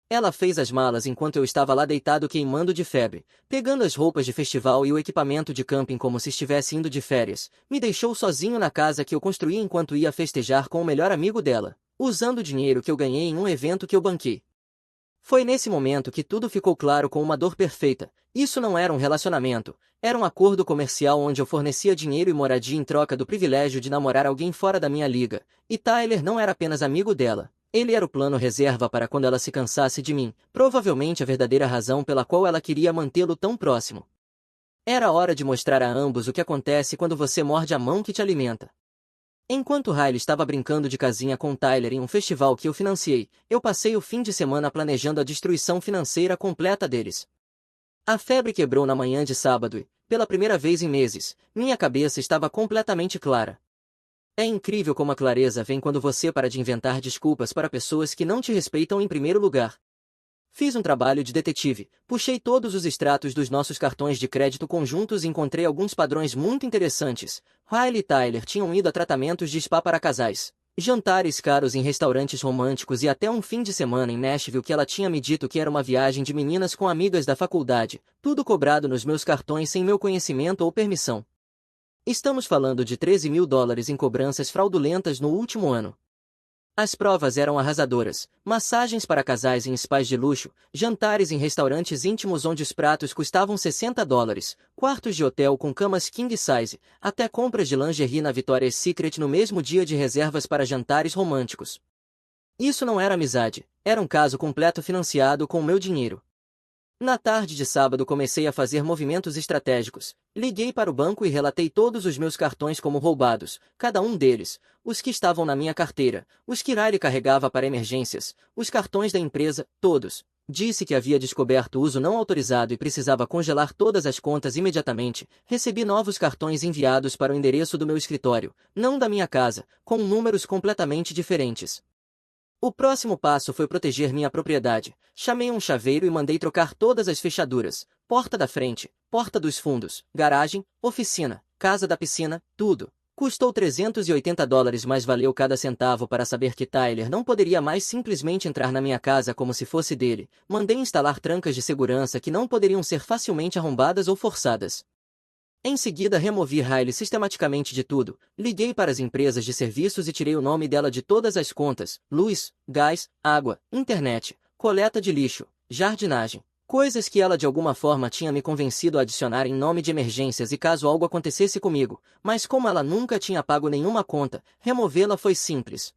Ela fez as malas enquanto eu estava lá deitado queimando de febre, pegando as roupas de festival e o equipamento de camping como se estivesse indo de férias. Me deixou sozinho na casa que eu construí enquanto ia festejar com o melhor amigo dela, usando o dinheiro que eu ganhei em um evento que eu banquei. Foi nesse momento que tudo ficou claro com uma dor perfeita. Isso não era um relacionamento, era um acordo comercial onde eu fornecia dinheiro e moradia em troca do privilégio de namorar alguém fora da minha liga, e Tyler não era apenas amigo dela. Ele era o plano reserva para quando ela se cansasse de mim, provavelmente a verdadeira razão pela qual ela queria mantê-lo tão próximo. Era hora de mostrar a ambos o que acontece quando você morde a mão que te alimenta. Enquanto Riley estava brincando de casinha com Tyler em um festival que eu financiei, eu passei o fim de semana planejando a destruição financeira completa deles. A febre quebrou na manhã de sábado e, pela primeira vez em meses, minha cabeça estava completamente clara. É incrível como a clareza vem quando você para de inventar desculpas para pessoas que não te respeitam em primeiro lugar. Fiz um trabalho de detetive, puxei todos os extratos dos nossos cartões de crédito conjuntos e encontrei alguns padrões muito interessantes. Riley e Tyler tinham ido a tratamentos de spa para casais, jantares caros em restaurantes românticos e até um fim de semana em Nashville que ela tinha me dito que era uma viagem de meninas com amigas da faculdade, tudo cobrado nos meus cartões sem meu conhecimento ou permissão. Estamos falando de $13.000 em cobranças fraudulentas no último ano. As provas eram arrasadoras: massagens para casais em spas de luxo, jantares em restaurantes íntimos onde os pratos custavam $60, quartos de hotel com camas king size, até compras de lingerie na Victoria's Secret no mesmo dia de reservas para jantares românticos. Isso não era amizade, era um caso completo financiado com o meu dinheiro. Na tarde de sábado comecei a fazer movimentos estratégicos. Liguei para o banco e relatei todos os meus cartões como roubados, cada um deles, os que estavam na minha carteira, os que Riley carregava para emergências, os cartões da empresa, todos. Disse que havia descoberto uso não autorizado e precisava congelar todas as contas imediatamente. Recebi novos cartões enviados para o endereço do meu escritório, não da minha casa, com números completamente diferentes. O próximo passo foi proteger minha propriedade. Chamei um chaveiro e mandei trocar todas as fechaduras: porta da frente, porta dos fundos, garagem, oficina, casa da piscina, tudo. Custou $380, mas valeu cada centavo para saber que Tyler não poderia mais simplesmente entrar na minha casa como se fosse dele. Mandei instalar trancas de segurança que não poderiam ser facilmente arrombadas ou forçadas. Em seguida removi Riley sistematicamente de tudo, liguei para as empresas de serviços e tirei o nome dela de todas as contas: luz, gás, água, internet, coleta de lixo, jardinagem. Coisas que ela de alguma forma tinha me convencido a adicionar em nome de emergências e caso algo acontecesse comigo, mas como ela nunca tinha pago nenhuma conta, removê-la foi simples.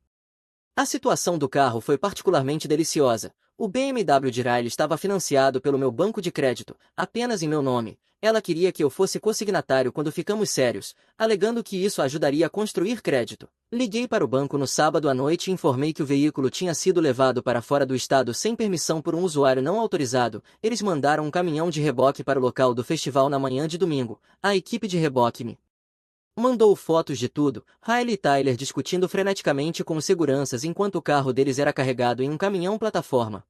A situação do carro foi particularmente deliciosa. O BMW de Riley estava financiado pelo meu banco de crédito, apenas em meu nome. Ela queria que eu fosse consignatário quando ficamos sérios, alegando que isso ajudaria a construir crédito. Liguei para o banco no sábado à noite e informei que o veículo tinha sido levado para fora do estado sem permissão por um usuário não autorizado. Eles mandaram um caminhão de reboque para o local do festival na manhã de domingo. A equipe de reboque me mandou fotos de tudo, Riley e Tyler discutindo freneticamente com os seguranças enquanto o carro deles era carregado em um caminhão-plataforma.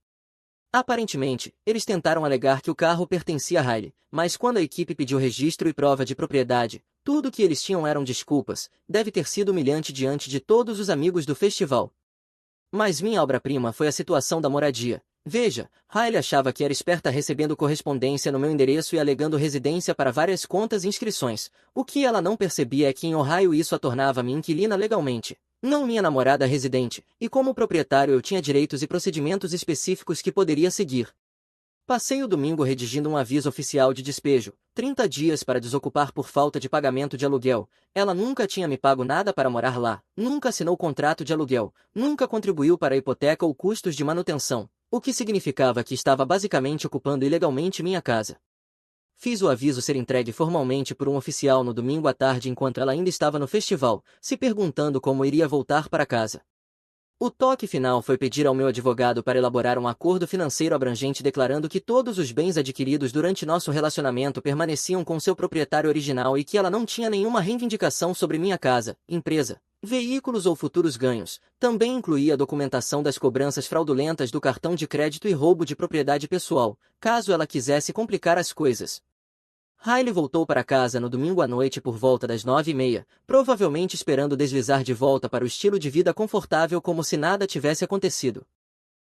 Aparentemente, eles tentaram alegar que o carro pertencia a Riley, mas quando a equipe pediu registro e prova de propriedade, tudo o que eles tinham eram desculpas. Deve ter sido humilhante diante de todos os amigos do festival. Mas minha obra-prima foi a situação da moradia. Veja, Riley achava que era esperta recebendo correspondência no meu endereço e alegando residência para várias contas e inscrições. O que ela não percebia é que em Ohio isso a tornava minha inquilina legalmente, não minha namorada residente, e como proprietário eu tinha direitos e procedimentos específicos que poderia seguir. Passei o domingo redigindo um aviso oficial de despejo, 30 dias para desocupar por falta de pagamento de aluguel. Ela nunca tinha me pago nada para morar lá, nunca assinou contrato de aluguel, nunca contribuiu para a hipoteca ou custos de manutenção, o que significava que estava basicamente ocupando ilegalmente minha casa. Fiz o aviso ser entregue formalmente por um oficial no domingo à tarde enquanto ela ainda estava no festival, se perguntando como iria voltar para casa. O toque final foi pedir ao meu advogado para elaborar um acordo financeiro abrangente declarando que todos os bens adquiridos durante nosso relacionamento permaneciam com seu proprietário original e que ela não tinha nenhuma reivindicação sobre minha casa, empresa, veículos ou futuros ganhos. Também incluía a documentação das cobranças fraudulentas do cartão de crédito e roubo de propriedade pessoal, caso ela quisesse complicar as coisas. Riley voltou para casa no domingo à noite por volta das 9h30, provavelmente esperando deslizar de volta para o estilo de vida confortável como se nada tivesse acontecido.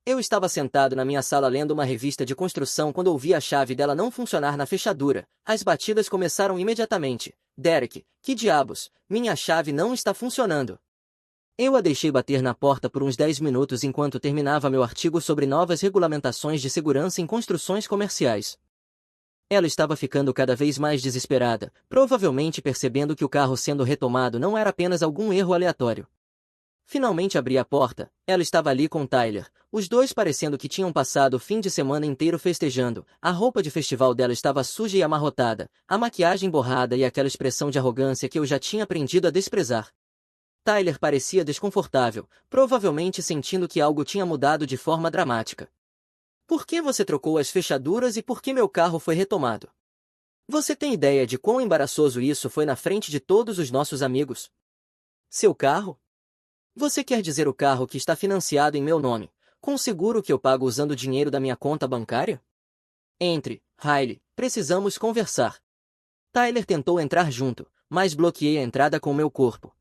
Eu estava sentado na minha sala lendo uma revista de construção quando ouvi a chave dela não funcionar na fechadura. As batidas começaram imediatamente. Derek, que diabos, minha chave não está funcionando. Eu a deixei bater na porta por uns 10 minutos enquanto terminava meu artigo sobre novas regulamentações de segurança em construções comerciais. Ela estava ficando cada vez mais desesperada, provavelmente percebendo que o carro sendo retomado não era apenas algum erro aleatório. Finalmente abri a porta, ela estava ali com Tyler, os dois parecendo que tinham passado o fim de semana inteiro festejando. A roupa de festival dela estava suja e amarrotada, a maquiagem borrada e aquela expressão de arrogância que eu já tinha aprendido a desprezar. Tyler parecia desconfortável, provavelmente sentindo que algo tinha mudado de forma dramática. Por que você trocou as fechaduras e por que meu carro foi retomado? Você tem ideia de quão embaraçoso isso foi na frente de todos os nossos amigos? Seu carro? Você quer dizer o carro que está financiado em meu nome, com seguro que eu pago usando o dinheiro da minha conta bancária? Entre, Riley, precisamos conversar. Tyler tentou entrar junto, mas bloqueei a entrada com meu corpo.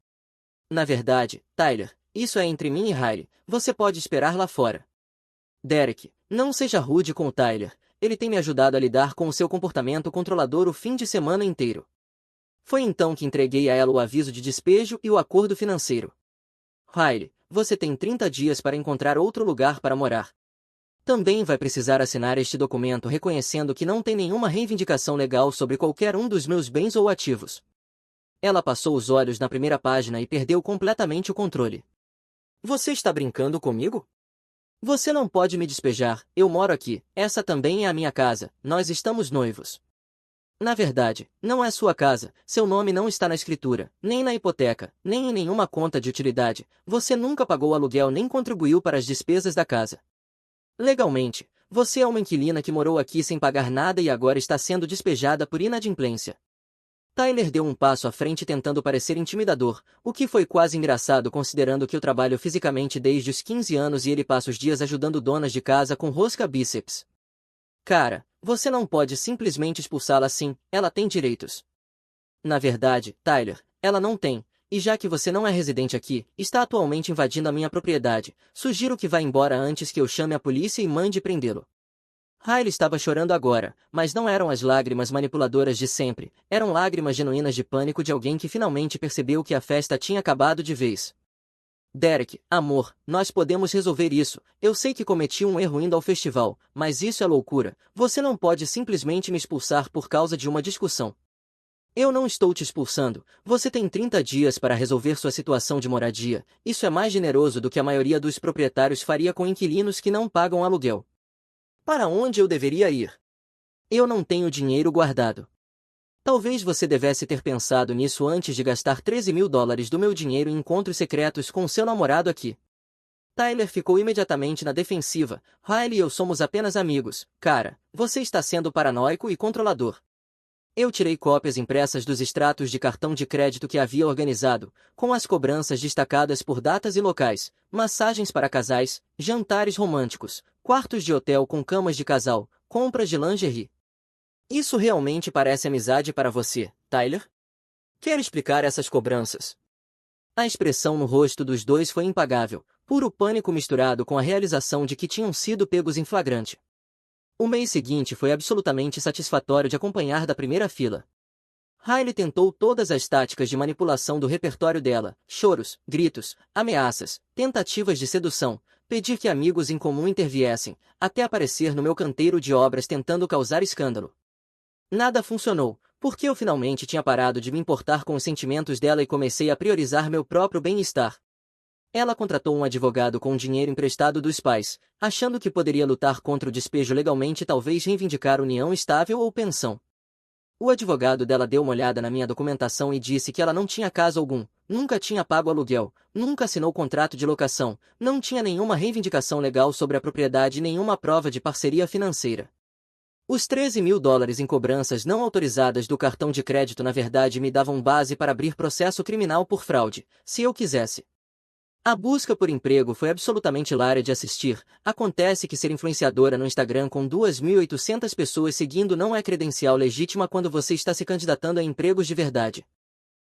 Na verdade, Tyler, isso é entre mim e Riley, você pode esperar lá fora. Derek, não seja rude com o Tyler, ele tem me ajudado a lidar com o seu comportamento controlador o fim de semana inteiro. Foi então que entreguei a ela o aviso de despejo e o acordo financeiro. Riley, você tem 30 dias para encontrar outro lugar para morar. Também vai precisar assinar este documento reconhecendo que não tem nenhuma reivindicação legal sobre qualquer um dos meus bens ou ativos. Ela passou os olhos na primeira página e perdeu completamente o controle. Você está brincando comigo? Você não pode me despejar, eu moro aqui, essa também é a minha casa, nós estamos noivos. Na verdade, não é sua casa, seu nome não está na escritura, nem na hipoteca, nem em nenhuma conta de utilidade, você nunca pagou aluguel nem contribuiu para as despesas da casa. Legalmente, você é uma inquilina que morou aqui sem pagar nada e agora está sendo despejada por inadimplência. Tyler deu um passo à frente tentando parecer intimidador, o que foi quase engraçado considerando que eu trabalho fisicamente desde os 15 anos e ele passa os dias ajudando donas de casa com rosca bíceps. Cara, você não pode simplesmente expulsá-la assim, ela tem direitos. Na verdade, Tyler, ela não tem, e já que você não é residente aqui, está atualmente invadindo a minha propriedade, sugiro que vá embora antes que eu chame a polícia e mande prendê-lo. Riley estava chorando agora, mas não eram as lágrimas manipuladoras de sempre, eram lágrimas genuínas de pânico de alguém que finalmente percebeu que a festa tinha acabado de vez. Derek, amor, nós podemos resolver isso, eu sei que cometi um erro indo ao festival, mas isso é loucura, você não pode simplesmente me expulsar por causa de uma discussão. Eu não estou te expulsando, você tem 30 dias para resolver sua situação de moradia, isso é mais generoso do que a maioria dos proprietários faria com inquilinos que não pagam aluguel. Para onde eu deveria ir? Eu não tenho dinheiro guardado. Talvez você devesse ter pensado nisso antes de gastar $13.000 do meu dinheiro em encontros secretos com seu namorado aqui. Tyler ficou imediatamente na defensiva. Riley e eu somos apenas amigos. Cara, você está sendo paranoico e controlador. Eu tirei cópias impressas dos extratos de cartão de crédito que havia organizado, com as cobranças destacadas por datas e locais, massagens para casais, jantares românticos, quartos de hotel com camas de casal, compras de lingerie. Isso realmente parece amizade para você, Tyler? Quer explicar essas cobranças? A expressão no rosto dos dois foi impagável, puro pânico misturado com a realização de que tinham sido pegos em flagrante. O mês seguinte foi absolutamente satisfatório de acompanhar da primeira fila. Riley tentou todas as táticas de manipulação do repertório dela, choros, gritos, ameaças, tentativas de sedução, pedir que amigos em comum interviessem, até aparecer no meu canteiro de obras tentando causar escândalo. Nada funcionou, porque eu finalmente tinha parado de me importar com os sentimentos dela e comecei a priorizar meu próprio bem-estar. Ela contratou um advogado com dinheiro emprestado dos pais, achando que poderia lutar contra o despejo legalmente e talvez reivindicar união estável ou pensão. O advogado dela deu uma olhada na minha documentação e disse que ela não tinha caso algum, nunca tinha pago aluguel, nunca assinou contrato de locação, não tinha nenhuma reivindicação legal sobre a propriedade e nenhuma prova de parceria financeira. Os 13 mil dólares em cobranças não autorizadas do cartão de crédito na verdade me davam base para abrir processo criminal por fraude, se eu quisesse. A busca por emprego foi absolutamente hilária de assistir. Acontece que ser influenciadora no Instagram com 2.800 pessoas seguindo não é credencial legítima quando você está se candidatando a empregos de verdade.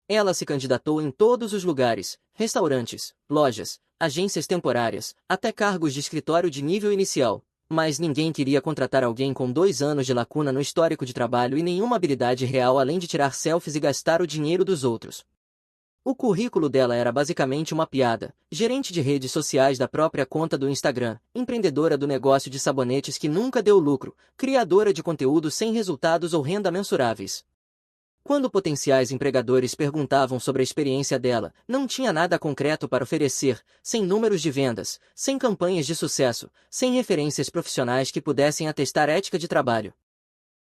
Ela se candidatou em todos os lugares, restaurantes, lojas, agências temporárias, até cargos de escritório de nível inicial. Mas ninguém queria contratar alguém com 2 anos de lacuna no histórico de trabalho e nenhuma habilidade real além de tirar selfies e gastar o dinheiro dos outros. O currículo dela era basicamente uma piada, gerente de redes sociais da própria conta do Instagram, empreendedora do negócio de sabonetes que nunca deu lucro, criadora de conteúdo sem resultados ou renda mensuráveis. Quando potenciais empregadores perguntavam sobre a experiência dela, não tinha nada concreto para oferecer, sem números de vendas, sem campanhas de sucesso, sem referências profissionais que pudessem atestar ética de trabalho.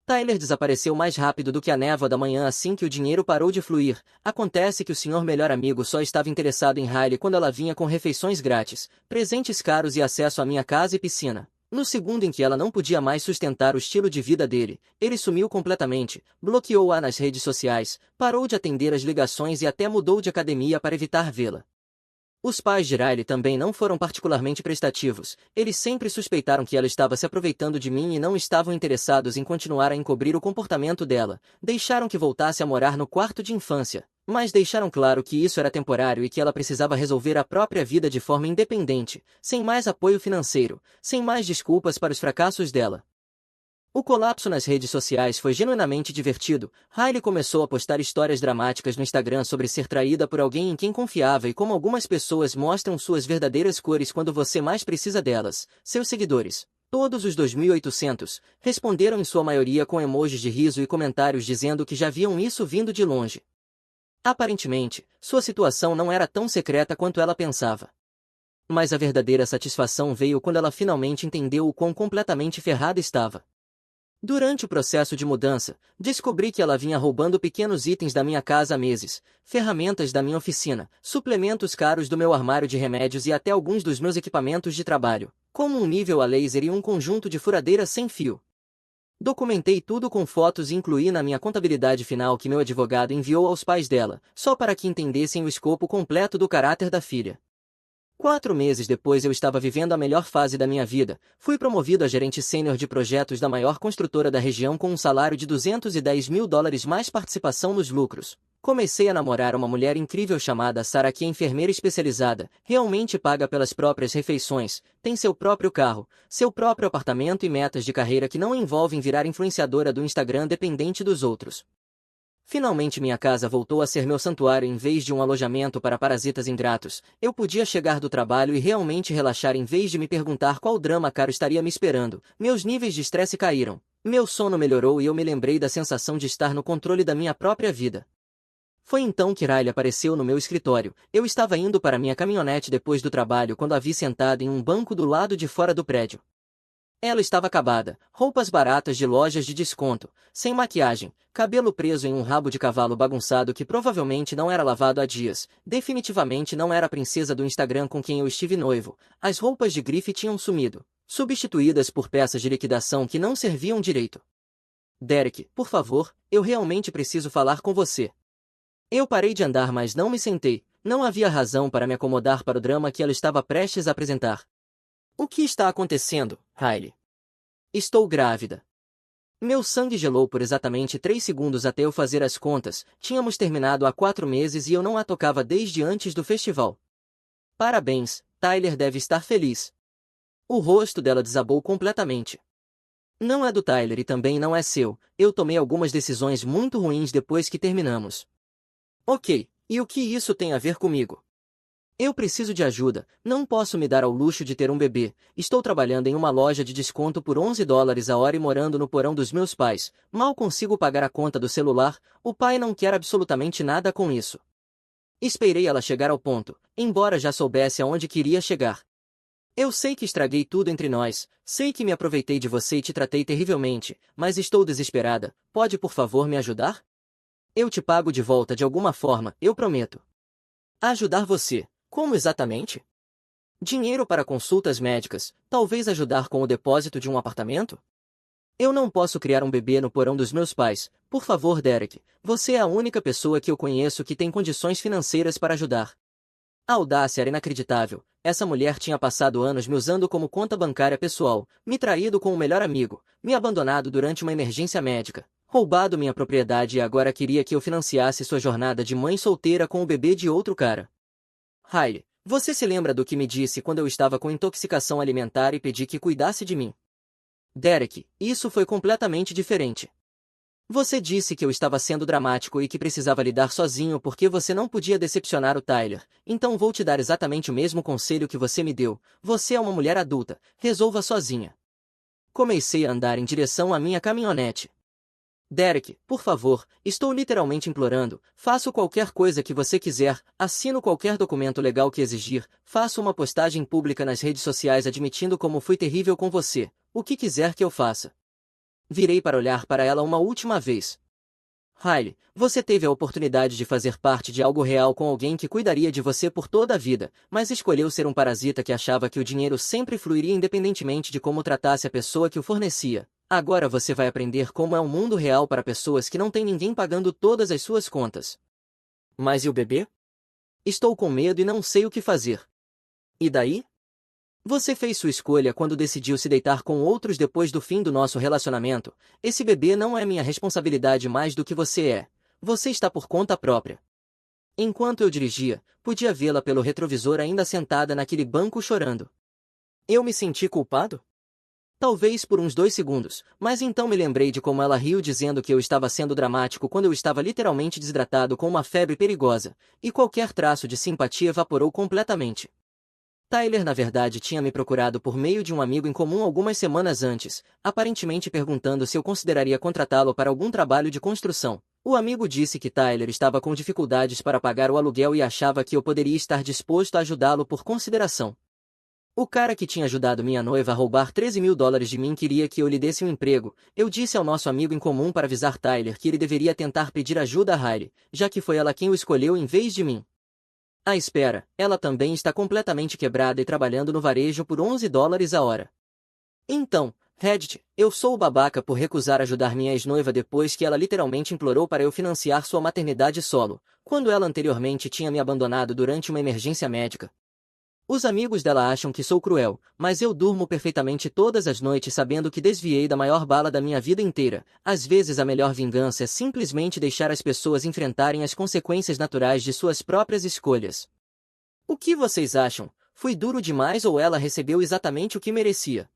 Tyler desapareceu mais rápido do que a névoa da manhã assim que o dinheiro parou de fluir. Acontece que o senhor melhor amigo só estava interessado em Riley quando ela vinha com refeições grátis, presentes caros e acesso à minha casa e piscina. No segundo em que ela não podia mais sustentar o estilo de vida dele, ele sumiu completamente, bloqueou-a nas redes sociais, parou de atender as ligações e até mudou de academia para evitar vê-la. Os pais de Riley também não foram particularmente prestativos, eles sempre suspeitaram que ela estava se aproveitando de mim e não estavam interessados em continuar a encobrir o comportamento dela, deixaram que voltasse a morar no quarto de infância, mas deixaram claro que isso era temporário e que ela precisava resolver a própria vida de forma independente, sem mais apoio financeiro, sem mais desculpas para os fracassos dela. O colapso nas redes sociais foi genuinamente divertido. Riley começou a postar histórias dramáticas no Instagram sobre ser traída por alguém em quem confiava e como algumas pessoas mostram suas verdadeiras cores quando você mais precisa delas, seus seguidores. Todos os 2.800 responderam em sua maioria com emojis de riso e comentários dizendo que já viam isso vindo de longe. Aparentemente, sua situação não era tão secreta quanto ela pensava. Mas a verdadeira satisfação veio quando ela finalmente entendeu o quão completamente ferrada estava. Durante o processo de mudança, descobri que ela vinha roubando pequenos itens da minha casa há meses, ferramentas da minha oficina, suplementos caros do meu armário de remédios e até alguns dos meus equipamentos de trabalho, como um nível a laser e um conjunto de furadeiras sem fio. Documentei tudo com fotos e incluí na minha contabilidade final que meu advogado enviou aos pais dela, só para que entendessem o escopo completo do caráter da filha. 4 meses depois eu estava vivendo a melhor fase da minha vida, fui promovido a gerente sênior de projetos da maior construtora da região com um salário de 210 mil dólares mais participação nos lucros. Comecei a namorar uma mulher incrível chamada Sarah que é enfermeira especializada, realmente paga pelas próprias refeições, tem seu próprio carro, seu próprio apartamento e metas de carreira que não envolvem virar influenciadora do Instagram dependente dos outros. Finalmente minha casa voltou a ser meu santuário em vez de um alojamento para parasitas ingratos. Eu podia chegar do trabalho e realmente relaxar em vez de me perguntar qual drama caro estaria me esperando. Meus níveis de estresse caíram. Meu sono melhorou e eu me lembrei da sensação de estar no controle da minha própria vida. Foi então que Riley apareceu no meu escritório. Eu estava indo para minha caminhonete depois do trabalho quando a vi sentada em um banco do lado de fora do prédio. Ela estava acabada, roupas baratas de lojas de desconto, sem maquiagem, cabelo preso em um rabo de cavalo bagunçado que provavelmente não era lavado há dias, definitivamente não era a princesa do Instagram com quem eu estive noivo, as roupas de grife tinham sumido, substituídas por peças de liquidação que não serviam direito. Derek, por favor, eu realmente preciso falar com você. Eu parei de andar mas não me sentei, não havia razão para me acomodar para o drama que ela estava prestes a apresentar. O que está acontecendo, Riley? Estou grávida. Meu sangue gelou por exatamente 3 segundos até eu fazer as contas. Tínhamos terminado há 4 meses e eu não a tocava desde antes do festival. Parabéns, Tyler deve estar feliz. O rosto dela desabou completamente. Não é do Tyler e também não é seu. Eu tomei algumas decisões muito ruins depois que terminamos. Ok, e o que isso tem a ver comigo? Eu preciso de ajuda, não posso me dar ao luxo de ter um bebê, estou trabalhando em uma loja de desconto por 11 dólares a hora e morando no porão dos meus pais, mal consigo pagar a conta do celular, o pai não quer absolutamente nada com isso. Esperei ela chegar ao ponto, embora já soubesse aonde queria chegar. Eu sei que estraguei tudo entre nós, sei que me aproveitei de você e te tratei terrivelmente, mas estou desesperada. Pode por favor me ajudar? Eu te pago de volta de alguma forma, eu prometo. Ajudar você? Como exatamente? Dinheiro para consultas médicas, talvez ajudar com o depósito de um apartamento? Eu não posso criar um bebê no porão dos meus pais. Por favor, Derek, você é a única pessoa que eu conheço que tem condições financeiras para ajudar. A audácia era inacreditável. Essa mulher tinha passado anos me usando como conta bancária pessoal, me traído com o melhor amigo, me abandonado durante uma emergência médica, roubado minha propriedade e agora queria que eu financiasse sua jornada de mãe solteira com o bebê de outro cara. Riley, você se lembra do que me disse quando eu estava com intoxicação alimentar e pedi que cuidasse de mim? Derek, isso foi completamente diferente. Você disse que eu estava sendo dramático e que precisava lidar sozinho porque você não podia decepcionar o Tyler, então vou te dar exatamente o mesmo conselho que você me deu. Você é uma mulher adulta, resolva sozinha. Comecei a andar em direção à minha caminhonete. Derek, por favor, estou literalmente implorando, faço qualquer coisa que você quiser, assino qualquer documento legal que exigir, faço uma postagem pública nas redes sociais admitindo como fui terrível com você, o que quiser que eu faça. Virei para olhar para ela uma última vez. Riley, você teve a oportunidade de fazer parte de algo real com alguém que cuidaria de você por toda a vida, mas escolheu ser um parasita que achava que o dinheiro sempre fluiria independentemente de como tratasse a pessoa que o fornecia. Agora você vai aprender como é um mundo real para pessoas que não têm ninguém pagando todas as suas contas. Mas e o bebê? Estou com medo e não sei o que fazer. E daí? Você fez sua escolha quando decidiu se deitar com outros depois do fim do nosso relacionamento. Esse bebê não é minha responsabilidade mais do que você é. Você está por conta própria. Enquanto eu dirigia, podia vê-la pelo retrovisor ainda sentada naquele banco chorando. Eu me senti culpado? Talvez por uns 2 segundos, mas então me lembrei de como ela riu dizendo que eu estava sendo dramático quando eu estava literalmente desidratado com uma febre perigosa, e qualquer traço de simpatia evaporou completamente. Tyler na verdade tinha me procurado por meio de um amigo em comum algumas semanas antes, aparentemente perguntando se eu consideraria contratá-lo para algum trabalho de construção. O amigo disse que Tyler estava com dificuldades para pagar o aluguel e achava que eu poderia estar disposto a ajudá-lo por consideração. O cara que tinha ajudado minha noiva a roubar $13.000 de mim queria que eu lhe desse um emprego. Eu disse ao nosso amigo em comum para avisar Tyler que ele deveria tentar pedir ajuda a Riley, já que foi ela quem o escolheu em vez de mim. Ah, espera, ela também está completamente quebrada e trabalhando no varejo por $11 a hora. Então, Reddit, eu sou o babaca por recusar ajudar minha ex-noiva depois que ela literalmente implorou para eu financiar sua maternidade solo, quando ela anteriormente tinha me abandonado durante uma emergência médica. Os amigos dela acham que sou cruel, mas eu durmo perfeitamente todas as noites sabendo que desviei da maior bala da minha vida inteira. Às vezes a melhor vingança é simplesmente deixar as pessoas enfrentarem as consequências naturais de suas próprias escolhas. O que vocês acham? Fui duro demais ou ela recebeu exatamente o que merecia?